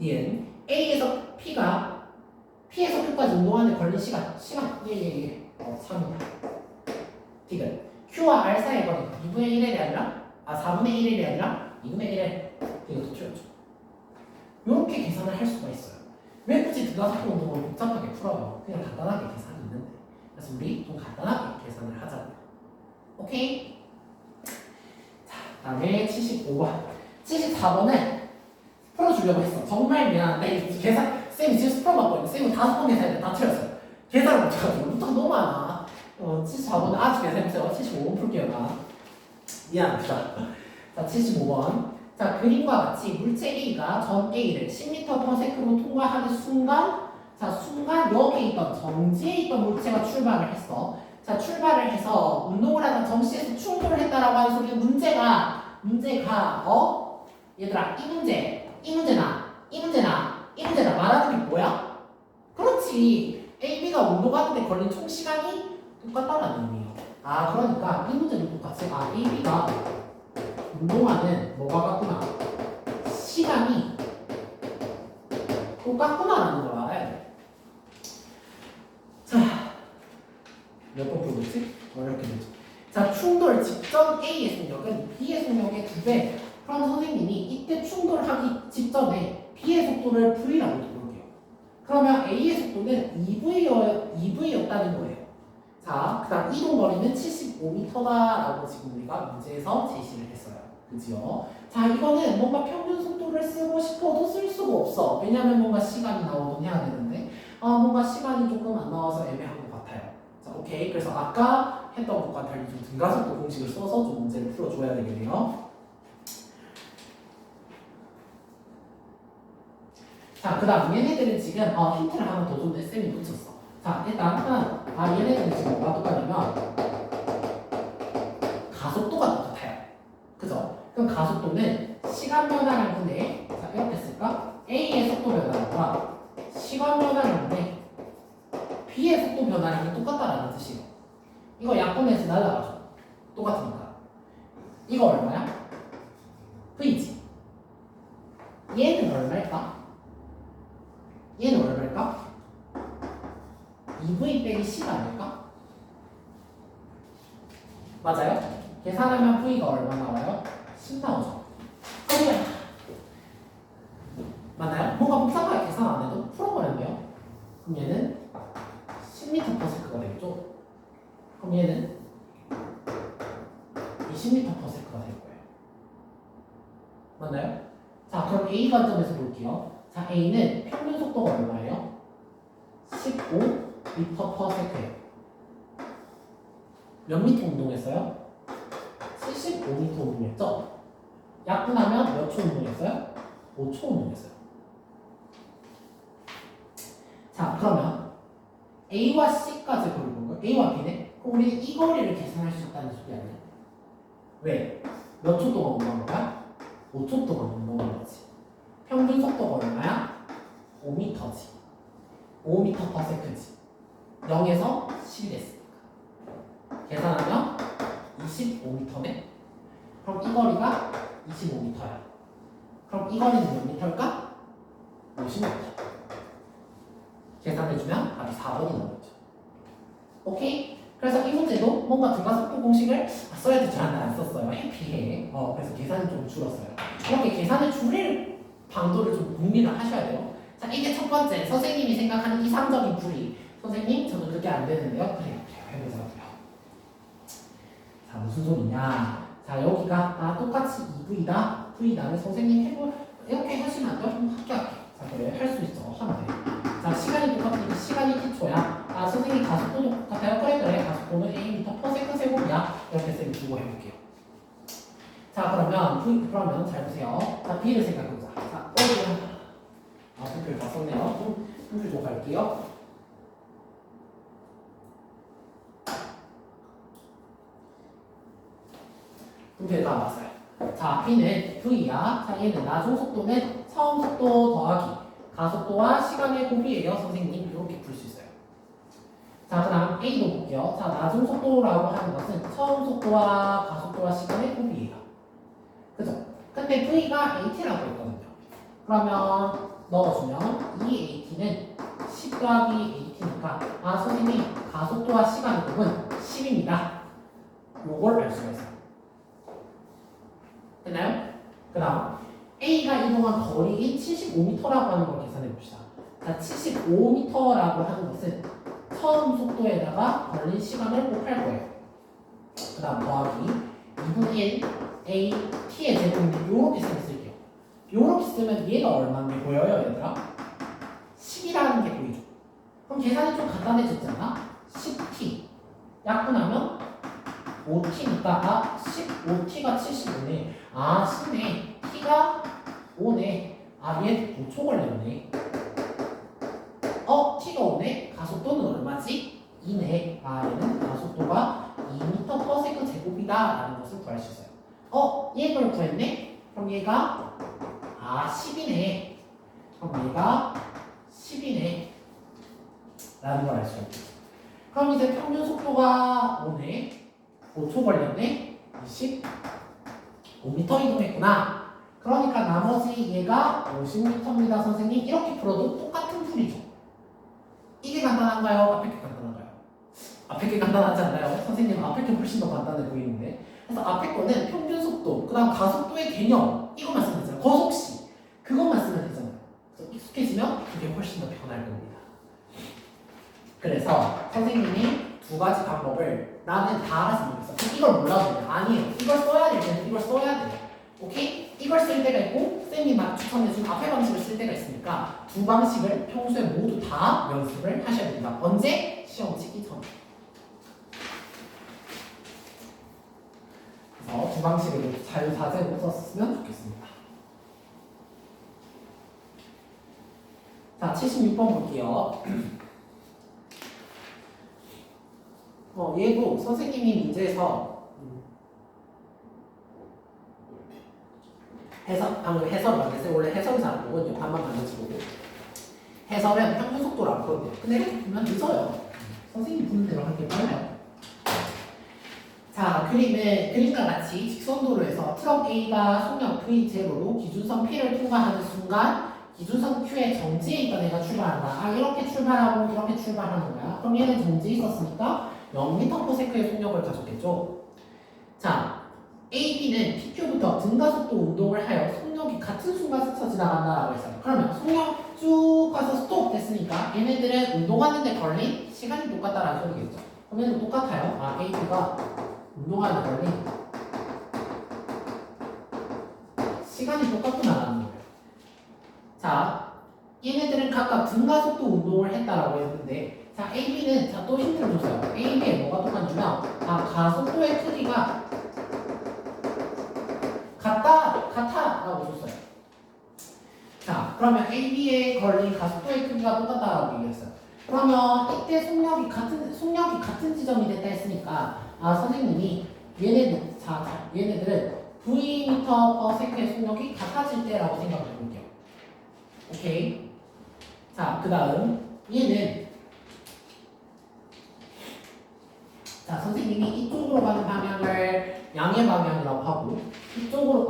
얘는 A에서 P에서 Q까지 운동하는 데 걸린 시간. 예. 3이다. 디귿. Q와 R 사이의 거리 2분의 1L이 아니라 4분의 1L이 아니라 2분의 1L. 이것도 틀렸죠. 이렇게 계산을 할 수가 있어요. 왜 굳이 등가속도 운동을 복잡하게 풀어요? 그냥 간단하게 계산이 있는데. 그래서 우리 좀 간단하게 계산을 하자고요. 오케이? 자, 다음에 75번. 74번은 풀어주려고 했어. 정말 미안한데 계산 쌤이 지금 풀어봤거든요. 쌤은 5번 계산했는데 다 틀렸어요. 계산을 못해가지고 루트가 너무 많아. 74번은 아주 계산해보세요. 75번 풀게요. 나 미안합니다. 자, 75번. 자, 그림과 같이 물체 A가 전 A를 10m/s로 통과하는 순간, 자, 순간 여기에 있던 정지에 있던 물체가 출발을 했어. 자, 출발을 해서 운동을 하다 정시에서 충돌을 했다라고 하는 소리는 문제가 얘들아, 이 문제나 말하는 게 뭐야? 그렇지. AB가 운동하는데 걸린 총 시간이 똑같다는 의미예요. 그러니까 이 문제도 똑같이 AB가 운동하는 뭐가 같구나. 시간이 똑같구나라는 걸 알아야 돼. 자, 몇 번 풀었지? 이렇게 되죠. 자, 충돌 직전 A의 속력은 B의 속력의 2배. 그럼 선생님이 이때 충돌하기 직전에 B의 속도를 V라고 부를게요. 그러면 A의 속도는 2V였다는 거예요. 자, 그 다음 이동거리는 75m다라고 지금 우리가 문제에서 제시를 했어요. 그죠? 자, 이거는 뭔가 평균 속도를 쓰고 싶어도 쓸 수가 없어. 왜냐면 뭔가 시간이 나오긴 해야 되는데 뭔가 시간이 조금 안 나와서 애매한 것 같아요. 자, 오케이. 그래서 아까 했던 것과 달리 좀 등가속도 공식을 써서 좀 문제를 풀어줘야 되겠네요. 자, 그 다음 얘네들은 지금 힌트를 하나 더 줬는데 쌤이 놓쳤어. 자, 일단 얘네들은 지금 뭐가 똑같냐면 가속도가 똑같아요. 그죠? 그럼 가속도는 시간 변화량 분의, 자, 이렇게 쓸까? A의 속도 변화량과 시간 변화량 분의 B의 속도 변화량이 똑같다라는 뜻이에요. 이거 약분해서 날라가죠. 똑같으니까. 이거 얼마야? V지. 얘는 얼마일까? 2V 빼기 10 아닐까? 맞아요? 계산하면 V가 얼마 나와요? 10 나오죠. 그러면 맞나요? 뭔가 복잡하게 계산 안 해도 풀어버렸네요. 그럼 얘는 10m/s가 되겠죠? 그럼 얘는 20m/s가 될 거예요. 맞나요? 자, 그럼 A 관점에서 볼게요. 자, A는 평균 속도가 얼마예요? 15m/s예요. 몇 미터 운동했어요? 75m 운동했죠? 약분하면 몇 초 운동했어요? 5초 운동했어요. 자, 그러면 A와 C까지 거리 본 거예요. A와 B네? 그럼 우리 이 거리를 계산할 수 있다는 소리 아니에요? 왜? 몇 초 동안 운동한 거야? 5초 동안 운동한 거지. 평균 속도가 얼마야? 5m지. 5m/s지. 0에서 10이 됐으니까. 계산하면 25m네. 그럼 이 거리가 25m야. 그럼 이 거리는 몇 미터일까? 50m. 계산해주면 답이 4번이 나오죠. 오케이? 그래서 이 문제도 뭔가 등가속도 공식을 써야 되지 않나 안 썼어요. 해피해. 그래서 계산이 좀 줄었어요. 이렇게 계산을 줄일 방도를 좀 궁리를 하셔야 돼요. 자, 이게 첫 번째. 선생님이 생각하는 이상적인 풀이. 선생님, 저는 그렇게 안 되는데요. 그래요. 해보자고요. 자, 무슨 소리냐. 자, 여기가 똑같이 2V다. V 다음에 선생님 이렇게 하시면 안 돼요? 좀 합격해. 자, 그래. 할 수 있어. 하면 돼. 자, 시간이 똑같으니까 시간이 기초야. 선생님 가속도도 똑같아요. 그래. 가속도는 Am/s 제곱이야. 이렇게 쌤이 두고 해볼게요. 자, 그러면 잘 보세요. 자, B를 생각해보자. 자, B를 다 썼네요. 품줄 좀 갈게요. 문제가 나왔어요. 자, B는 V야. 자, 얘는 나중 속도는 처음 속도 더하기 가속도와 시간의 곱이에요. 선생님, 이렇게 풀 수 있어요. 자, 그 다음 A도 볼게요. 자, 나중 속도라고 하는 것은 처음 속도와 가속도와 시간의 곱이에요. 그죠? 근데 V가 AT라고 했거든요. 그러면 넣어주면 이 AT는 10 더하기 AT니까 아, 선생님, 가속도와 시간의 곱은 10입니다. 요걸 알 수가 있어요. 됐나요? 그 다음 A가 이동한 거리인 75m라고 하는 걸 계산해 봅시다. 자, 75m라고 하는 것은 처음 속도에다가 걸린 시간을 곱할 거예요. 그 다음 더하기 2분의 1 A T의 제곱인데 요렇게 쓸게요. 요렇게 쓰면 얘가 얼마인지 보여요, 얘들아? 10이라는 게 보이죠? 그럼 계산이 좀 간단해졌잖아? 10T 약분하면 5T니까 아 15T가 75네. 아 10네. T가 5네. 아 얘 5초 걸렸네. T가 5네. 가속도는 얼마지? 2네. 아 얘는 가속도가 2m/s 제곱이다 라는 것을 구할 수 있어요. 얘를 구했네? 그럼 얘가 10이네. 그럼 얘가 10이네 라는 걸 알 수가 있죠. 그럼 이제 평균 속도가 5네. 5초 걸렸네. 25m 이동했구나. 그러니까 나머지 얘가 50m입니다. 선생님, 이렇게 풀어도 똑같은 풀이죠. 이게 간단한가요? 앞에 게 간단한가요? 앞에 게 간단하지 않나요? 선생님, 앞에 게 훨씬 더 간단해 보이는데. 그래서 앞에 거는 평균 속도, 그 다음 가속도의 개념, 이것만 쓰면 되잖아요. 거속시, 그것만 쓰면 되잖아요. 그래서 익숙해지면 그게 훨씬 더 편할 겁니다. 그래서 선생님이 두 가지 방법을 나는 다 알아서 모르겠어. 이걸 몰라도 돼요. 아니에요. 이걸 써야 될 때는 이걸 써야 돼요. 오케이? 이걸 쓸 때가 있고 쌤이 막 추천해준 앞에 방식을 쓸 때가 있으니까 두 방식을 평소에 모두 다 연습을 하셔야 됩니다. 언제? 시험 치기 전에. 그래서 두 방식을 모두 자유자재로 썼으면 좋겠습니다. 자, 76번 볼게요. 얘도 선생님이 문제에서 방금 해설을 만들었어요. 원래 해설을 잘 안 보거든요. 반만 만들어주고. 해설은 평균 속도로 안 풀어도 돼요. 근데 이렇게 보면 늦어요. 선생님 부는 대로 하는 게 빨라요. 자, 그림과 같이 직선도로에서 트럭 A가 속력 V0로 기준선 P를 통과하는 순간 기준선 Q에 정지해 있던 애가 출발한다. 이렇게 출발하고 이렇게 출발하는 거야. 그럼 얘는 정지해 있었으니까 0m/s의 속력을 가졌겠죠. 자, AB는 PQ부터 등가속도 운동을 하여 속력이 같은 순간 스쳐 지나간다라고 했어요. 그러면 속력 쭉 가서 스톱 됐으니까 얘네들은 운동하는데 걸린 시간이 똑같다라는 소리겠죠. 그럼 얘는 똑같아요. AB가 운동하는데 걸린 시간이 똑같구나라는 거예요. 자, 얘네들은 각각 등가속도 운동을 했다라고 했는데 자, AB는 또 힌트를 줬어요. AB에 뭐가 똑같냐면 가속도의 크기가 같다라고 줬어요. 자, 그러면 AB에 걸린 가속도의 크기가 똑같다라고 얘기했어요. 그러면 이때 속력이 같은 지점이 됐다 했으니까 선생님이 얘네들은 v/s의 속력이 같아질 때라고 생각해 볼게요. 오케이. 자, 그 다음 얘는 선생님이 이쪽으로 가는 방향을 양의 방향이라고 하고 이쪽으로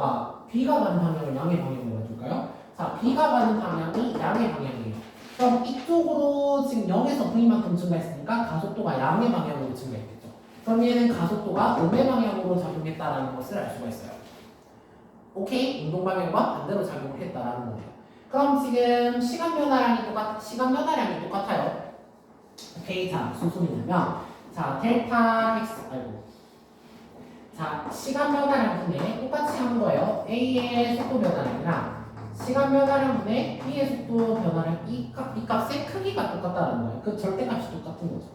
B가 가는 방향을 양의 방향이라고 해줄까요? 자, B가 가는 방향이 양의 방향이에요. 그럼 이쪽으로 지금 0에서 V만큼 증가했으니까 가속도가 양의 방향으로 증가했겠죠. 그럼 얘는 가속도가 음의 방향으로 작용했다라는 것을 알 수가 있어요. 오케이? 운동 방향과 반대로 작용을 했다라는 거예요. 그럼 지금 시간 변화량이 똑같아요. 오케이, 자, 무슨 소리냐면 델타 x 시간 변화량 분의 똑같이 한 거예요. A의 속도 변화량이랑 시간 변화량 분의 B의 속도 변화량 이 값의 크기가 똑같다는 거예요. 그 절대값이 똑같은 거죠.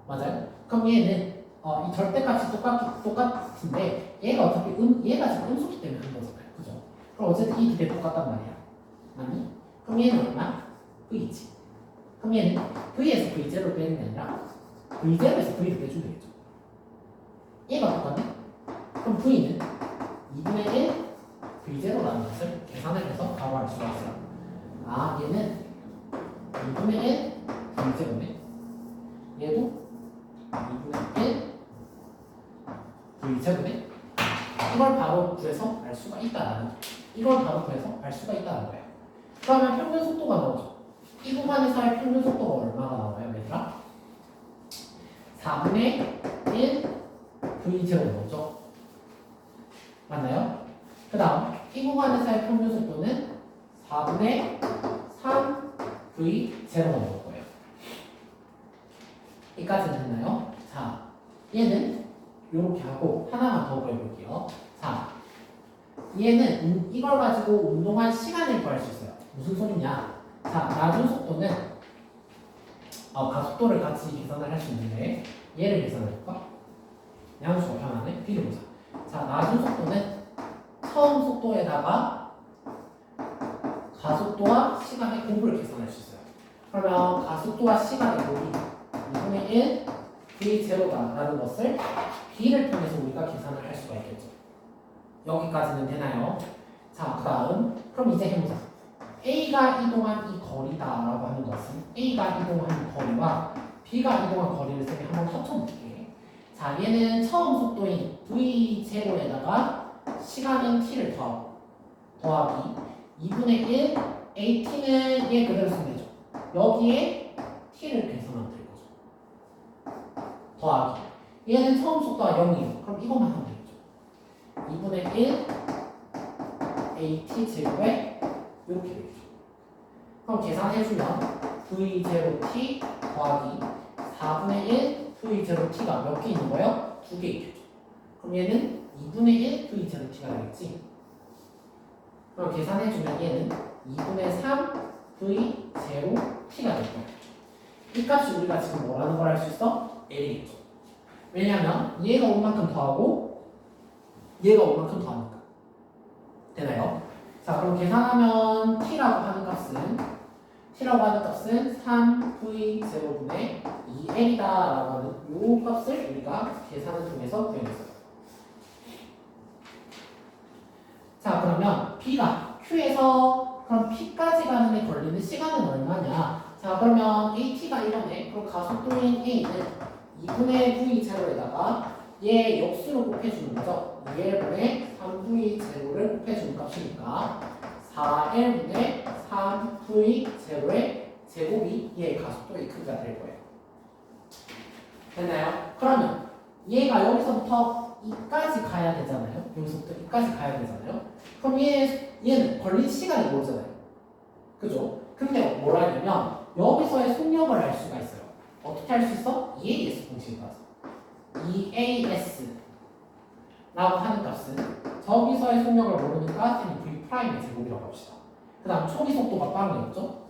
맞아요? 그럼 얘는 이 절대값이 똑같은데 얘가 어차피 얘가 지금 음수기 때문에 한 거잖아요. 그죠? 그럼 어쨌든 이 두 개 똑같단 말이야. 아니? 그럼 얘는 얼마? V지. 그럼 얘는 V에서 V0를 빼는 게 아니라 V0에서 V를 빼주면 되겠죠. 얘가 똑같네? 그럼 V는 2분의 1 V0라는 것을 계산을 해서 바로 알 수가 있어요. 아, 얘는 2분의 1 V0네. 얘도 2분의 1 V0네. 이걸 바로 구해서 알 수가 있다라는 거예요. 그러면 평균 속도가 나오죠. 이 구간에서의 평균 속도가 얼마가 나와요, 얘들아? 4분의 1 V0 나오죠. 맞나요? 그 다음 이 구간에서의 평균 속도는 4분의 3 V0가 나올 거예요. 여기까지는 됐나요? 자, 얘는 이렇게 하고 하나만 더 그려볼게요. 자, 얘는 이걸 가지고 운동한 시간을 구할 수 있어요. 무슨 소리냐? 자, 낮은 속도는 가속도를 같이 계산을 할 수 있는데 얘를 계산해볼까? 양수가 편하네. B를 보자. 자, 낮은 속도는 처음 속도에다가 가속도와 시간의 곱을 계산할 수 있어요. 그러면 가속도와 시간의 곱이 2분의 1 V0다라는 것을 B를 통해서 우리가 계산을 할 수가 있겠죠. 여기까지는 되나요? 자, 그 다음 그럼 이제 해보자. A가 이동한 이 거리다라고 하는 것은 A가 이동한 거리와 B가 이동한 거리를 쌤이 한번 합쳐볼게. 자, 얘는 처음 속도인 V0에다가 시간인 t를 더하기 2분의 1 AT는 얘 그대로 쓰면 되죠. 여기에 t를 계산하면 될 거죠. 더하기 얘는 처음 속도가 0이에요. 그럼 이것만 하면 되겠죠. 2분의 1 AT 제곱에 이렇게 되겠죠. 그럼 계산해주면 V0t 더하기 4분의 1 V0t가 몇 개 있는 거예요? 2개 있겠죠. 그럼 얘는 2분의 1 V0t가 되겠지. 그럼 계산해주면 얘는 2분의 3 V0t가 될 거예요. 이 값이 우리가 지금 뭐라는 걸 알 수 있어? L이겠죠. 왜냐하면 얘가 온 만큼 더하고 얘가 온 만큼 더하니까. 되나요? 자, 그럼 계산하면 t라고 하는 값은 3V0분의 2L이다 라고 하는 이 값을 우리가 계산을 통해서 구해냈어요. 자, 그러면 B가 Q에서 그럼 P까지 가는 데 걸리는 시간은 얼마냐? 자, 그러면 AT가 이러네. 그럼 가속도인 A는 2분의 V0에다가 얘 역수로 곱해주는 거죠. 2L분의 3V0를 곱해주는 값이니까 4L분의 3V0의 제곱이 얘의 가속도의 크기가 될 거예요. 됐나요? 그러면 얘가 여기서부터 이까지 가야 되잖아요. 여기서부터 이까지 가야 되잖아요. 그럼 얘는 걸린 시간이 모르잖아요. 그죠? 근데 뭐라 하냐면 여기서의 속력을 알 수가 있어요. 어떻게 할 수 있어? EAS 공식을 가서 EAS 라고 하는 값은 저기서의 속력을 모르니까 V'의 제곱이라고 합시다. 그 다음 초기 속도가 빵이었죠?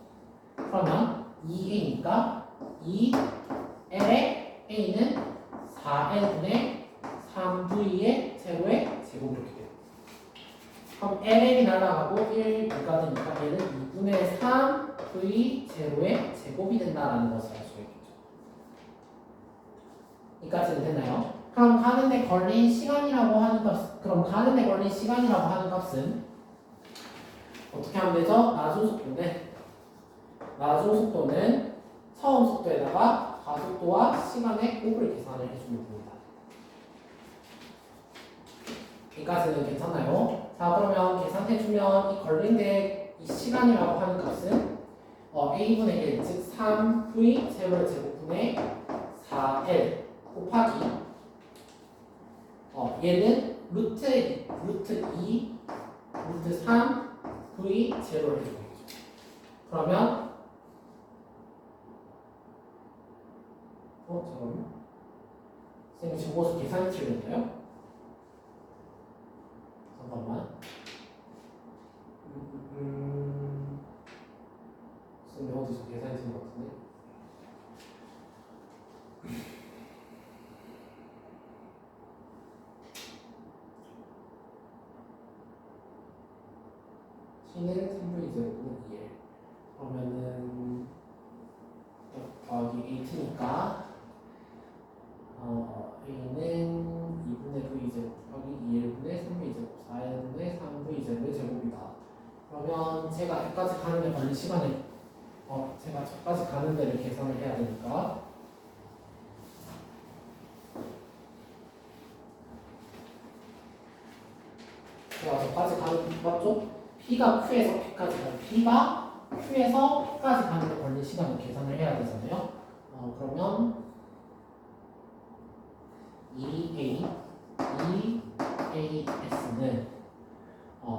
그러면 2A니까 2L의 A는 4L분의 3V의 제로의 제곱 이렇게 돼요. 그럼 LL이 날아가고 1, 2가 되니까 얘는 2분의 3V 제로의 제곱이 된다라는 것을 알 수가 있겠죠. 이까지는 됐나요? 그럼 가는데 걸린 시간이라고 하는 값은 어떻게 하면 되죠? 낮은 속도는 처음 속도에다가 가속도와 시간의 곱을 계산을 해주면 됩니다. 여기까지는 괜찮나요? 자, 그러면 계산해주면 이 걸린데 이 시간이라고 하는 값은 A분의 1, 즉 3V 제곱의 제곱분의 4L 곱하기 얘는 루트 2, 루트 3V 제로를 해주겠죠. 그러면 잠깐만. 선생님 적어서 계산이 틀렸나요? 잠깐만. 선생님 어디서 계산이 틀린 것 같은데? C는 3분의 2제곱은 2L. 그러면은 더하기 8니까 A는 2분의 V 제곱 곱하기 V제곱의 제곱이다. 그러면 제가 여기까지 가는 데 걸린 시간을 제가 저까지 가는 데를 계산을 해야 되니까 제가 저까지 가는 맞죠? P가 Q에서 P까지 가는 P가 Q에서 P까지 가는 데 걸린 시간을 계산을 해야 되잖아요. 그러면 2AS는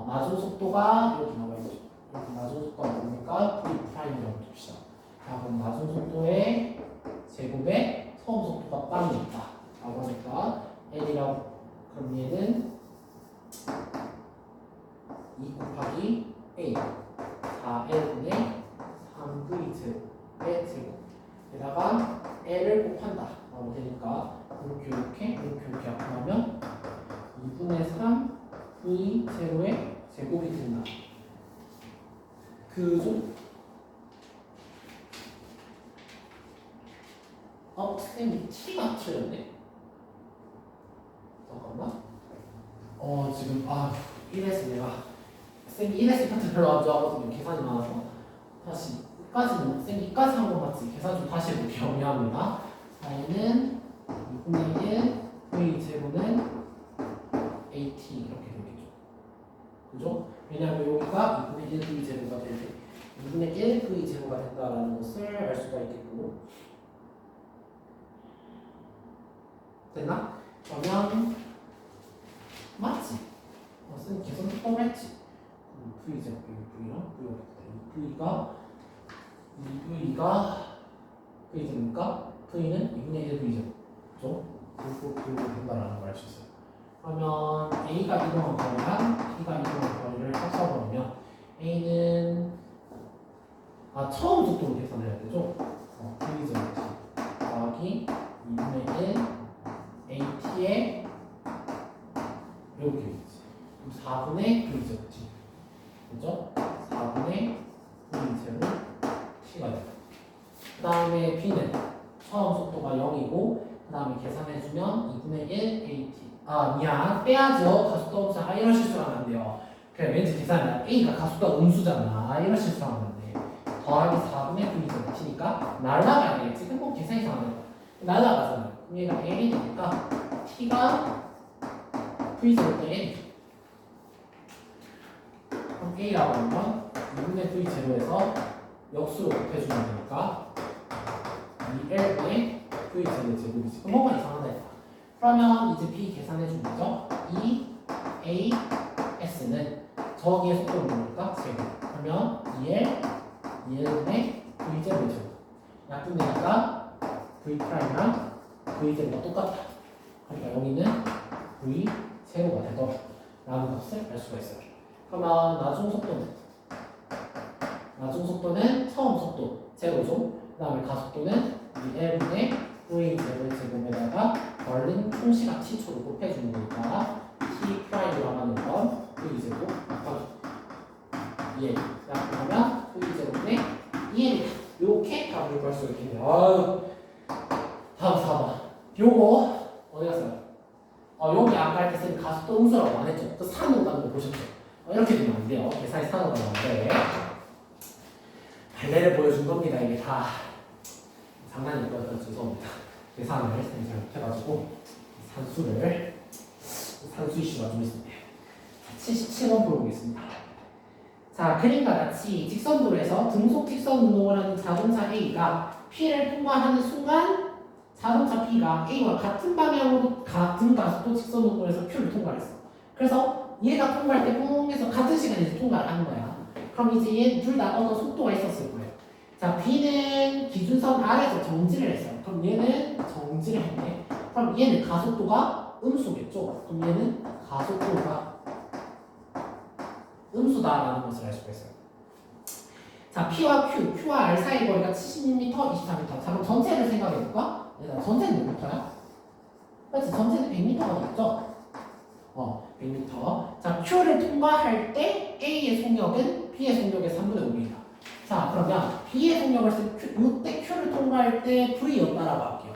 나중 속도가 여기 나와있죠. 여기 나중 속도가 뭡니까? V'이라고 둡시다. 자, 그럼 나중 속도의 제곱에 처음 속도가 빵이 있다. 라고 하니까 L이라고, 그럼 얘는 2 곱하기 A 4L분의 3V 제곱의 제곱 에다가 L을 곱한다 라고 되니까 이렇게 합하면 2분의 3 V 제로의 제곱이 된다. 그죠? 선생님 T가 틀렸네. 잠깐만. 지금 이래서 내가 쌤이 이래서 파트 별로 안 좋아하거든요. 계산이 많아서 다시 끝까지는 쌤이 이까지 한 건 맞지? 계산 좀 다시 해볼게요. 미안합니다. 얘는 2분의 1 V 제곱은 AT 이렇게 되겠죠. 그죠? 왜냐하면 여기가 2분의 1 V 제곱가 될 때 2분의 1 V 제곱가 된다라는 것을 알 수가 있겠고. 됐나? 그러면 맞지? 쌤 계산 똑바로 했지? V 제곱 V랑 V가 V 제곱이니까 V는 2분의 1 V 제곱. 그죠? 그리고 된다라는 걸 알 수 있어요. 그러면 A가 이동한 거리랑 B가 이동한 거리를 합쳐버리면 A는 처음 속도로 계산해야 되죠? V 제곱 더하기 2분의 1 AT에 이렇게 있지. 4분의 V 제곱 T. 그죠? 4분의 V 제곱 T가 돼요. 그 다음에 B는 처음 속도가 0이고 그 다음에 계산해주면 2분의 1 AT. 미안. 빼야죠. 가속도 음수. 이런 실수하면 안 돼요. 그래, 왠지 계산이야. A가 가속도가 음수잖아. 이런 실수하면 안 돼. 더하기 4분의 V 제곱 T니까 날라가야 되겠지. 그럼 계산 이상 안 해. 날라가잖아요. 그럼 얘가 L이 되니까 T가 V 제곱 대 L. 그럼 A라고 하면 2분의 V 제로에서 역수로 곱해주면 되니까 2L분의 V 제로 제곱이지. 그럼 뭐가 이상하다. 그러면 이제 B 계산해주면 되죠? 2AS는 저기의 속도를 모르니까 제곱. 그러면 2L분의 V 제로 제곱. 약분되니까 V'랑 V 제로가 똑같다. 그러니까 여기는 V 제로가 되더라 라는 것을 알 수가 있어요. 그러면 나중 속도는 처음 속도 제로죠. 그 다음에 가속도는 2L분의 V 제로의 제곱에다가 걸린 총시간 T초를 곱해주는 거니까 T'라고 하는 건 V 제곱 곱하기 2L. 그러면 V 제곱분의 2L이다. 이렇게 답을 구할 수 있겠네요. 다음 4번. 요거 어디 갔어요? 여기 아까 할 때 쌤 가속도 음수라고 안 했죠? 그 산으로 가는 거 보셨죠? 이렇게 되면 안 돼요. 계산이 산으로 가는데 발레를 보여준 겁니다. 이게 다 장난이고요. 죄송합니다. 계산을 쌤이 잘 못해가지고 산수 이슈가 좀 있습니다. 77번 보겠습니다. 자, 그림과 같이 직선도로에서 등속 직선 운동을 하는 자동차 A가 P를 통과하는 순간 자동차 B가 A와 같은 방향으로 같은 가속도 직선 운동을 해서 Q를 통과했어. 그래서 얘가 통과할 때 뿡해서 같은 시간에서 통과를 하는 거야. 그럼 이제 얘 둘 다 어느 속도가 있었을 거예요. 자, B는 기준선 아래에서 정지를 했어요. 그럼 얘는 정지를 했네. 그럼 얘는 가속도가 음수겠죠? 그럼 얘는 가속도가 음수다라는 것을 알 수가 있어요. 자, P와 Q와 R 사이 거리가 76m, 24m. 자, 그럼 전체를 생각해볼까? 전체는 몇 미터야? 그렇지, 전체는 100m가 되겠죠? 100m. 자, Q를 통과할 때 A의 속력은 B의 속력의 3분의 5입니다. 자, 그러면 B의 속력을 이때 Q를 통과할 때 V였다라고 할게요.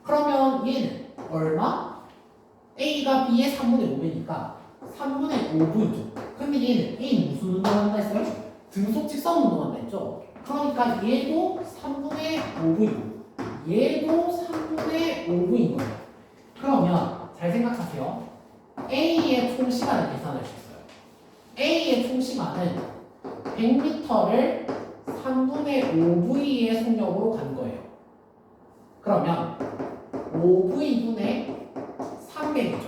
그러면 얘는 얼마? A가 B의 3분의 5배니까 3분의 5V죠. 그 근데 A는 무슨 운동한다 했어요? 등속 직선 운동한다 했죠? 그러니까 얘도 3분의 5V고 얘도 3분의 5V인 거예요. 그러면 잘 생각하세요. A의 총 시간을 계산할 수 있어요. A의 총 시간은 100m를 3분의 5V의 속력으로 간 거예요. 그러면 5V분의 300이죠.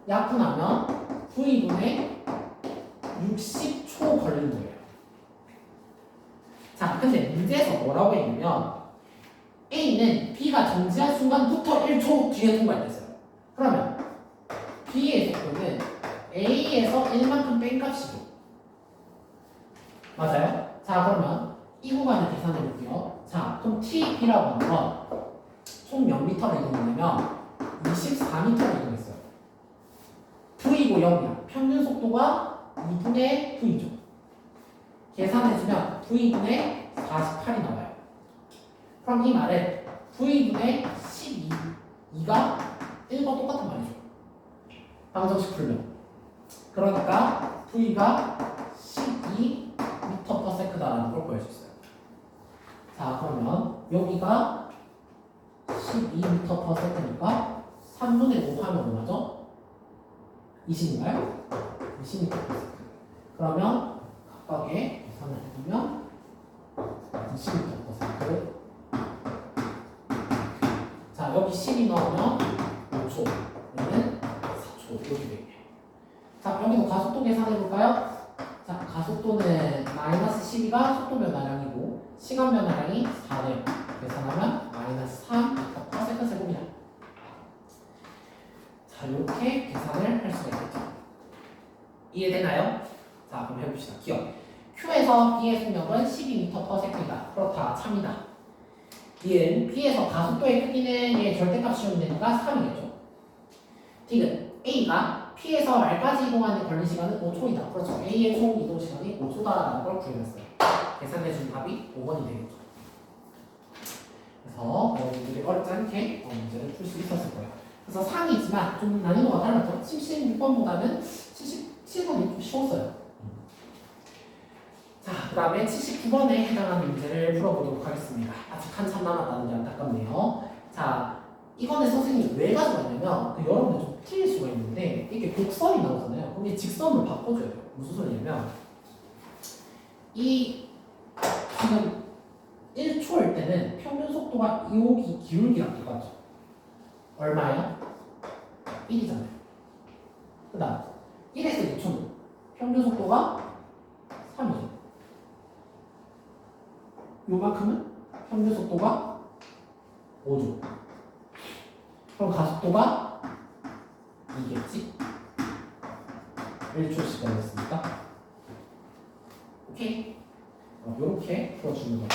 약분하면 V분의 60초 걸린 거예요. 자, 근데 문제에서 뭐라고 했냐면 A는 B가 정지한 순간부터 1초 뒤에 통과했어요. 그러면 B의 속도는 A에서 1만큼 뺀 값이죠. 맞아요? 자, 그러면 이 구간을 계산해 볼게요. 자, 그럼 TB라고 하는 건 총 몇 미터를 이동하냐면 24m를 이동했어요. V고 0이야. 평균 속도가 2분의 V죠. 계산해주면 V분의 48이 나와요. 그럼 이 말은 V분의 12가 1과 똑같은 말이죠. 방정식 풀면. 그러니까 V가 12m/s라는 걸 구할 수 있어요. 자, 그러면 여기가 12m/s니까 3분의 5 하면 얼마죠? 20인가요? 20m/s. 그러면 각각의 계산을 해보면 20m/s. 자, 여기 12 넣으면 5초, 여기는 4초 이렇게 되겠네요. 자, 여기도 가속도 계산해 볼까요? 자, 가속도는 마이너스 12가 속도 변화량이고 시간 변화량이 4네요. 계산하면 마이너스 3m/s 제곱이다. 자, 이렇게 계산을 할 수가 있겠죠. 이해되나요? 자, 그럼 해봅시다. 기억. Q에서 B의 속력은 12m/s이다. 그렇다. 참이다. 얘는 B에서 가속도의 크기는 얘 절대값이 되니까 3이겠죠. D는 A가 P에서 R까지 이동하는 걸린 시간은 5초이다. 그렇죠. A의 총 이동 시간이 5초다라는 걸 구해냈어요. 계산해준 답이 5번이 되겠죠. 그래서 여러분들이 어렵지 않게 문제를 풀 수 있었을 거예요. 그래서 상이지만 좀 난이도가 달랐죠. 76번보다는 77번이 좀 쉬웠어요. 자, 그 다음에 79번에 해당하는 문제를 풀어보도록 하겠습니다. 아직 한참 남았다는 게 안타깝네요. 자, 이거는 선생님이 왜 가져왔냐면 여러분들 좀 틀릴 수가 있는데 이게 곡선이 나오잖아요. 그럼 이 직선을 바꿔줘야 돼요. 무슨 소리냐면 이 지금 1초일 때는 평균 속도가 여기 기울기랑 똑같죠. 얼마예요? 1이잖아요. 그 다음 1에서 2초는 평균 속도가 3이죠. 요만큼은 평균 속도가 5죠. 그럼 가속도가 2겠지? 1초씩 걸렸으니까. 오케이? 요렇게 풀어주는 거예요.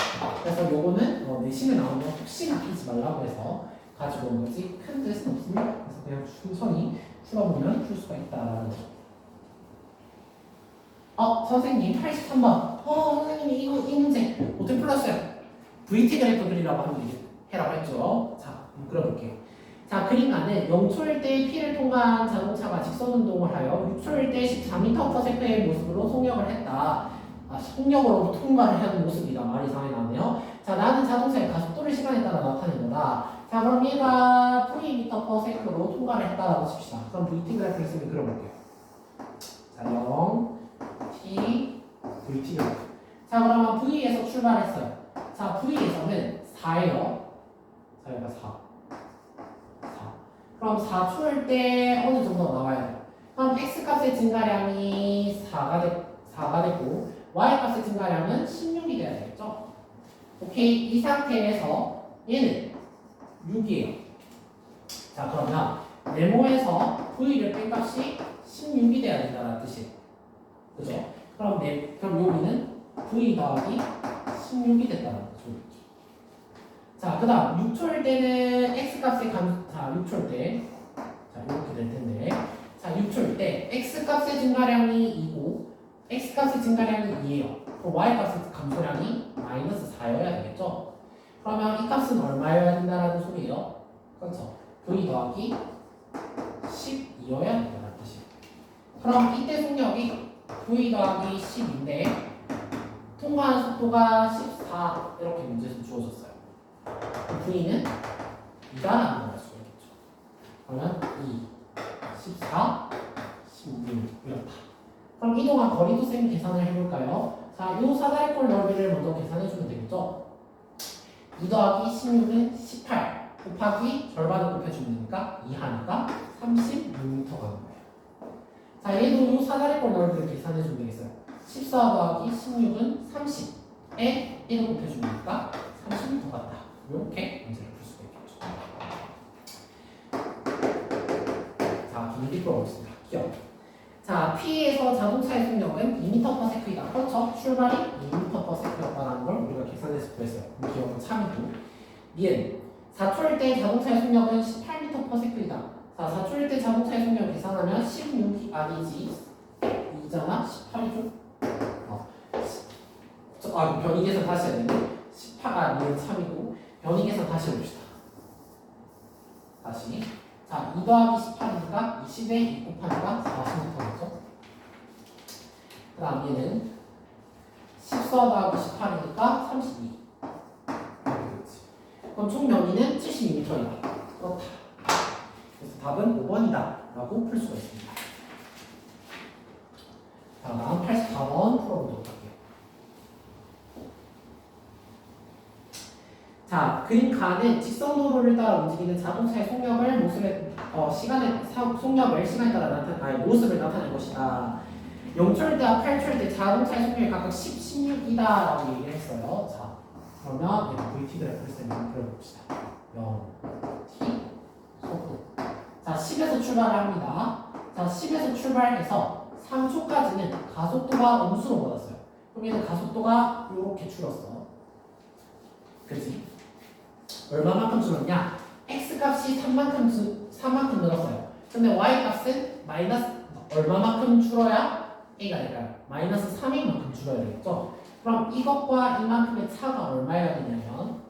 그래서 요거는 내신에 나오면 혹시나 끼지 말라고 해서 가지고 온 거지 큰 뜻은 없습니다. 그래서 그냥 천천히 풀어보면 풀 수가 있다라는 거죠. 선생님 83번. 선생님이 이 문제 어떻게 풀었어요? VT 그래프 그리라고 하면 해라고 했죠. 자, 그려볼게요. 자, 그림가는 0초일 때 P를 통과한 자동차가 직선 운동을 하여 6초일 때 14m/s의 모습으로 속력을 했다. 속력으로 통과를 하는 모습이다. 말이 이상하게 나왔네요. 자, 나는 자동차의 가속도를 시간에 따라 나타낸 거다. 자, 그럼 얘가 Vm/s로 통과를 했다라고 칩시다. 그럼 VT 그래프를 쓰면 그려볼게요. 자, 0, T, VT 그래프. 자, 그러면 V에서 출발했어요. 자, V에서는 4예요. 자, 여기가 4. 그럼 4초일 때 어느 정도 나와야 돼요? 그럼 X값의 증가량이 4가 되고 Y값의 증가량은 16이 돼야 되겠죠? 오케이. 이 상태에서 얘는 6이에요. 자, 그러면 네모에서 V를 뺀 값이 16이 돼야 된다는 뜻이에요. 그죠? 그럼 여기는 V 더하기 16이 됐다는 소리죠. 자, 그 다음 6초일 때는 X값의 자, 6초일 때 자, 이렇게 될 텐데 자, 6초일 때 X값의 증가량이 2고 X값의 증가량이 2예요. 그럼 Y값의 감소량이 마이너스 4여야 되겠죠? 그러면 이 값은 얼마여야 된다는 소리예요? 그렇죠? V 더하기 12여야 된다는 뜻이에요. 그럼 이때 속력이 v 더하기 10인데 통과하는 속도가 14 이렇게 문제에서 주어졌어요. v는 2다라는 걸 알 수가 있겠죠. 그러면 2, 14, 16 이렇다. 그럼 이동한 거리도 쌤 계산을 해볼까요? 자, 이 사다리꼴 넓이를 먼저 계산해주면 되겠죠. 2 더하기 16은 18 곱하기 절반을 곱해주면 되니까 2 하니까 36m가 나는 거예요. 자, 얘도 이 사다리꼴 넓이를 계산해주면 되겠어요. 14 더하기 16은 30에 1을 곱해주면 되니까 30m 같다. 이렇게 문제를 풀 수가 있겠죠. 자, 길게 풀어보겠습니다. 기억. 자, P에서 자동차의 속력은 2m/s이다. 그렇죠? 출발이 2m/s였다는 걸 우리가 계산해서 구했어요. 기억은 참이고. 니은 4초일 때 자동차의 속력은 18m/s이다. 자, 4초일 때 자동차의 속력 계산하면 16이 아니지 2잖아? 18이죠? 변이 계산 다시 해야 되네. 18아 니은 참이고 변이 계산 다시 해봅시다. 다시. 자, 2 더하기 18이니까 20에 2 곱하니까 40m겠죠? 그 다음 얘는 14 더하기 18이니까 32. 그럼 총 면이는 72m이다. 그렇다. 그래서 답은 5번이다. 라고 풀 수가 있습니다. 자, 다음 84번 풀어보도록 할게요. 자, 그림가는 직선도로를 따라 움직이는 자동차의 속력을 시간에 따라 모습을 나타낼 것이다. 0초일때와 8초일때 자동차의 속력이 각각 10, 16이다라고 얘기를 했어요. 자, 그러면 VT 그래프를 쌤이 그려봅시다. 0, T, 속도. 자, 10에서 출발을 합니다. 자, 10에서 출발해서 3초까지는 가속도가 음수로 받았어요. 그럼 얘는 가속도가 이렇게 줄었어. 그치? 얼마만큼 줄었냐? X값이 3만큼 늘었어요. 근데 Y값은 마이너스 얼마만큼 줄어야 A가 될까요? 마이너스 3인만큼 줄어야 되겠죠? 그럼 이것과 이만큼의 차가 얼마여야 되냐면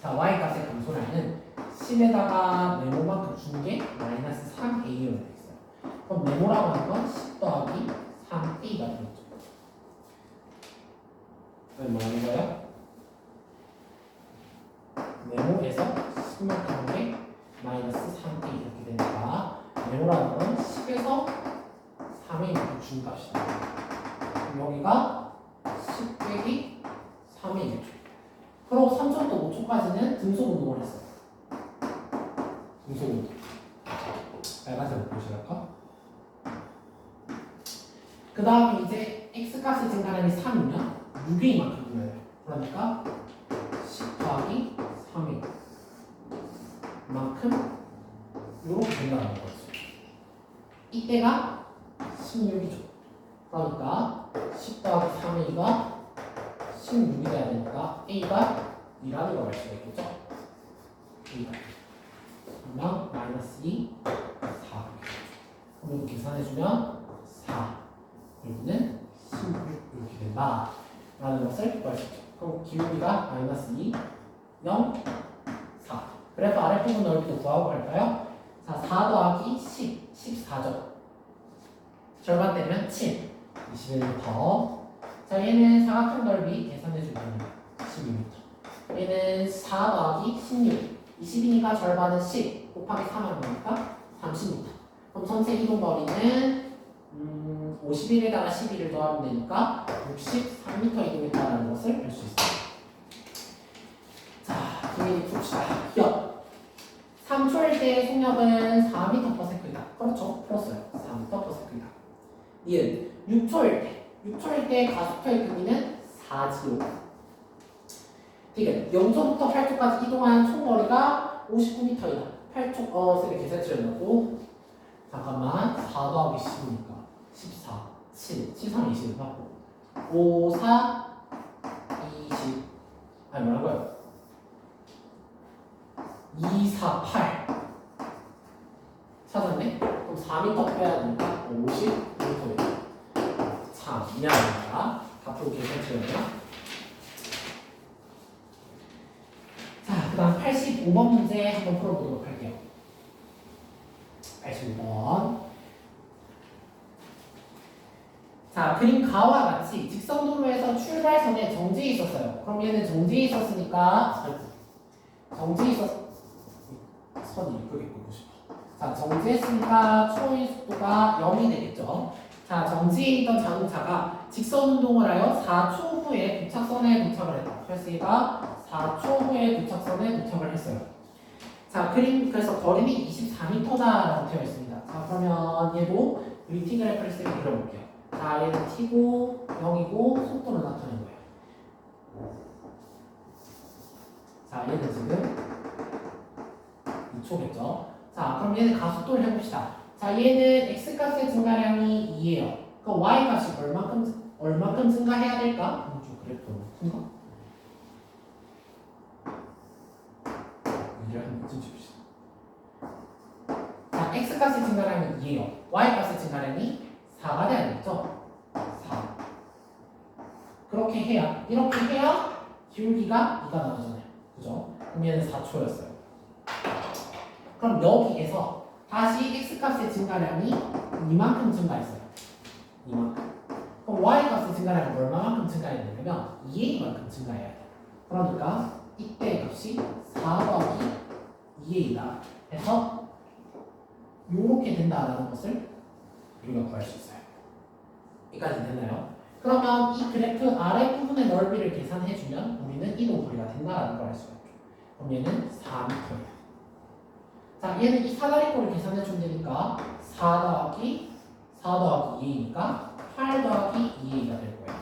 자, Y값의 감소량은 10에다가 네모만큼 준 게 마이너스 3A로 되겠어요. 그럼 네모라고 하는 건 10 더하기 3A가 되겠죠. 그럼 뭐 하는 거예요? 네모에서 10만큼 한 게 마이너스 3A 이렇게 되니까 네모라는 건 10에서 3A만큼 준 값이다. 그럼 여기가 10 빼기 3A겠죠. 그리고 3초부터 5초까지는 등속 운동을 했어요. 등속 운동. 빨간색으로 보시랄까? 그 다음에 이제 X값의 증가량이 3이면 6A만큼 눌러야 돼요. 그러니까 10 더하기 3이 만큼 이렇게 된다는 거죠. 이때가 16이죠. 그러니까 10 더하기 3A가 16이 돼야 되니까 A가 2라는 걸 알 수가 있겠죠. A가 그러면 마이너스 2, 4 그럼 이거 계산해주면 4 여기는 16 이렇게 된다 라는 것을 구할 수 있죠. 그럼 기울기가 마이너스 2, 0, 4. 그래서 아랫부분 넓이도 구하고 갈까요? 자, 4 더하기 10, 14죠. 절반 되면 7, 21m. 자, 얘는 사각형 넓이 계산해주면 12m. 얘는 4 더하기 16, 20이니까 절반은 10 곱하기 3하는 거니까 30m. 그럼 전체 이동 거리는 51에다가 12를 더하면 되니까 63m 이동했다는 것을 알 수 있습니다. 자, 기회를 풉시다. 기억. 3초일 때 속력은 4m/s이다. 그렇죠? 풀었어요. 4m/s이다. 니은 6초일 때 가속도의 크기는 4지요. 디귿 0초부터 8초까지 이동한 총거리가 59m이다. 8초 쌤이 계산치려고 잠깐만 4 더하기 10이니까 14, 7, 7, 3, 20을 받고 5, 4, 20 아니 뭐라고요? 2, 4, 8 찾았네? 그럼 4m 빼야 되니까 50m 참 미안합니다. 앞으로 계산치려면 자, 그 다음 85번 문제 한번 풀어보도록 할게요. 85번 자, 그림 가와 같이 직선 도로에서 출발선에 정지해 있었어요. 그럼 얘는 정지해 있었으니까 정지해 있었 선이 예쁘게 끄고 싶어. 자, 정지했으니까 초의 속도가 0이 되겠죠. 자, 정지해 있던 자동차가 직선 운동을 하여 4초 후에 도착선에 도착을 했다. 그래서 얘가 4초 후에 도착선에 도착을 했어요. 자, 그림 그래서 거리는 24m다라고 되어 있습니다. 자, 그러면 얘도 우리 t 그래프를 쓰게 그려볼게요. 자, 얘는 t고 0이고 속도를 나타낸 거예요. 자, 얘는 지금 2초겠죠. 자, 그럼 얘는 가속도를 해봅시다. 자, 얘는 x값의 증가량이 2예요. 그럼 y값이 얼마큼 증가해야 될까? 좀 그래프로 큰가? 이를 한번 줍시다. 자, x값의 증가량이 2예요. y값의 증가량이 4가 돼야 되겠죠? 4. 그렇게 해야, 이렇게 해야 기울기가 2가 나오잖아요. 그죠? 그럼 얘는 4초였어요. 그럼 여기에서 다시 x값의 증가량이 이만큼 증가했어요. 이만큼. 그럼 y값의 증가량이 얼마만큼 증가했냐면 2a만큼 증가해야 돼요. 그러니까 이때 값이 4 더하기 2a다 해서 요렇게 된다라는 것을 우리가 구할 수 있어요. 여기까지 됐나요? 그러면 이 그래프 아랫부분의 넓이를 계산해주면 우리는 이동 거리가 된다라는 걸 알 수가 있죠. 그럼 얘는 4m예요. 자, 얘는 이 사다리꼴을 계산해주면 되니까 4 더하기 2a니까 8 더하기 2a가 될 거예요.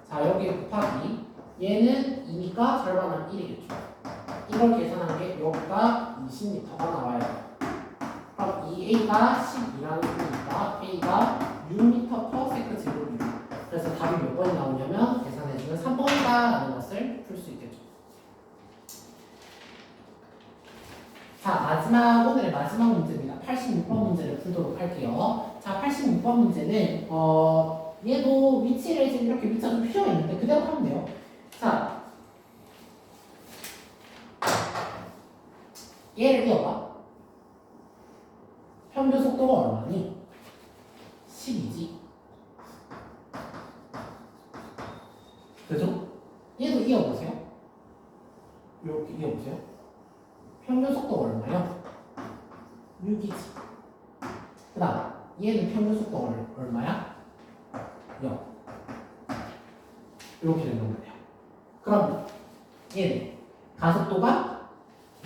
자, 여기에 곱하기 얘는 2니까 절반은 1이겠죠. 이걸 계산한 게 여기가 20m가 나와야 돼요. 그럼 2a가 12라는 수니까 a가 6m/s 제곱이다. 그래서 답이 몇 번이 나오냐면 계산해주면 3번이다라는 것을 풀 수 있겠죠. 자, 오늘의 마지막 문제입니다. 86번 문제를 풀도록 할게요. 자, 86번 문제는 얘도 위치를 지금 이렇게 위치가 필요가 있는데 그대로 하면 돼요. 자, 얘를 이어봐. 평균 속도가 얼마니? 10이지. 그죠? 얘도 이어보세요. 이렇게 이어보세요. 평균 속도가 얼마요? 6이지. 그 다음 얘는 평균 속도가 얼마야? 0. 이렇게 되는 거예요. 그럼 얘는 가속도가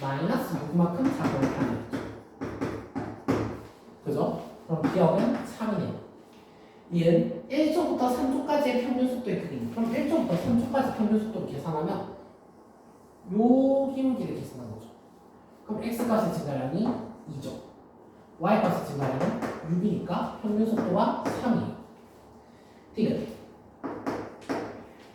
마이너스 6만큼 작용을 하는 거죠. 그죠? 그럼 기억은 3이네요. 얘는 1초부터 3초까지의 평균 속도의 크기. 그럼 1초부터 3초까지 평균 속도를 계산하면 요 기울기를 계산한 거죠. 그럼 x값의 증가량이 2죠. y값의 증가량은 6이니까 평균 속도가 3이에요. 디귿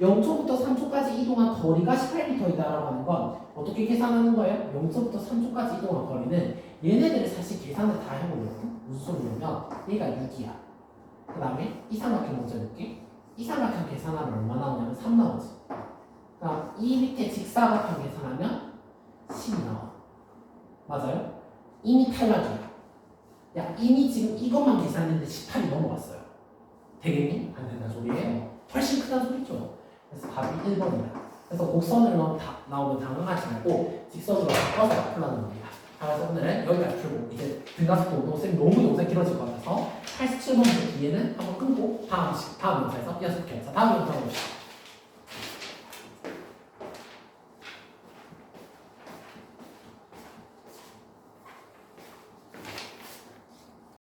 0초부터 3초까지 이동한 거리가 18m이다라고 하는 건 어떻게 계산하는 거예요? 0초부터 3초까지 이동한 거리는 얘네들을 사실 계산을 다 해보면 무슨 소리냐면 얘가 6이야. 그 다음에 이 삼각형 먼저 넣을게. 이 삼각형 계산하면 얼마 나오냐면 3 나오지. 그럼 이 밑에 직사각형 계산하면 10이 나와. 맞아요? 이미 탈락이야. 야, 이미 지금 이것만 계산했는데 18이 넘어갔어요. 되겠니? 안 된다 소리예요. 훨씬 크다는 소리죠. 그래서 답이 1번입니다. 그래서 곡선을 나오면 당황하지 말고 직선으로 바꿔서 풀라는 겁니다. 그래서 오늘은 여기까지 풀고 이제 등가속도 운동쌤 너무 영상 길어질 것 같아서 87번부터 뒤에는 한번 끊고 다음 영상에서 이어서 볼게요. 자, 다음 영상으로 봅시다.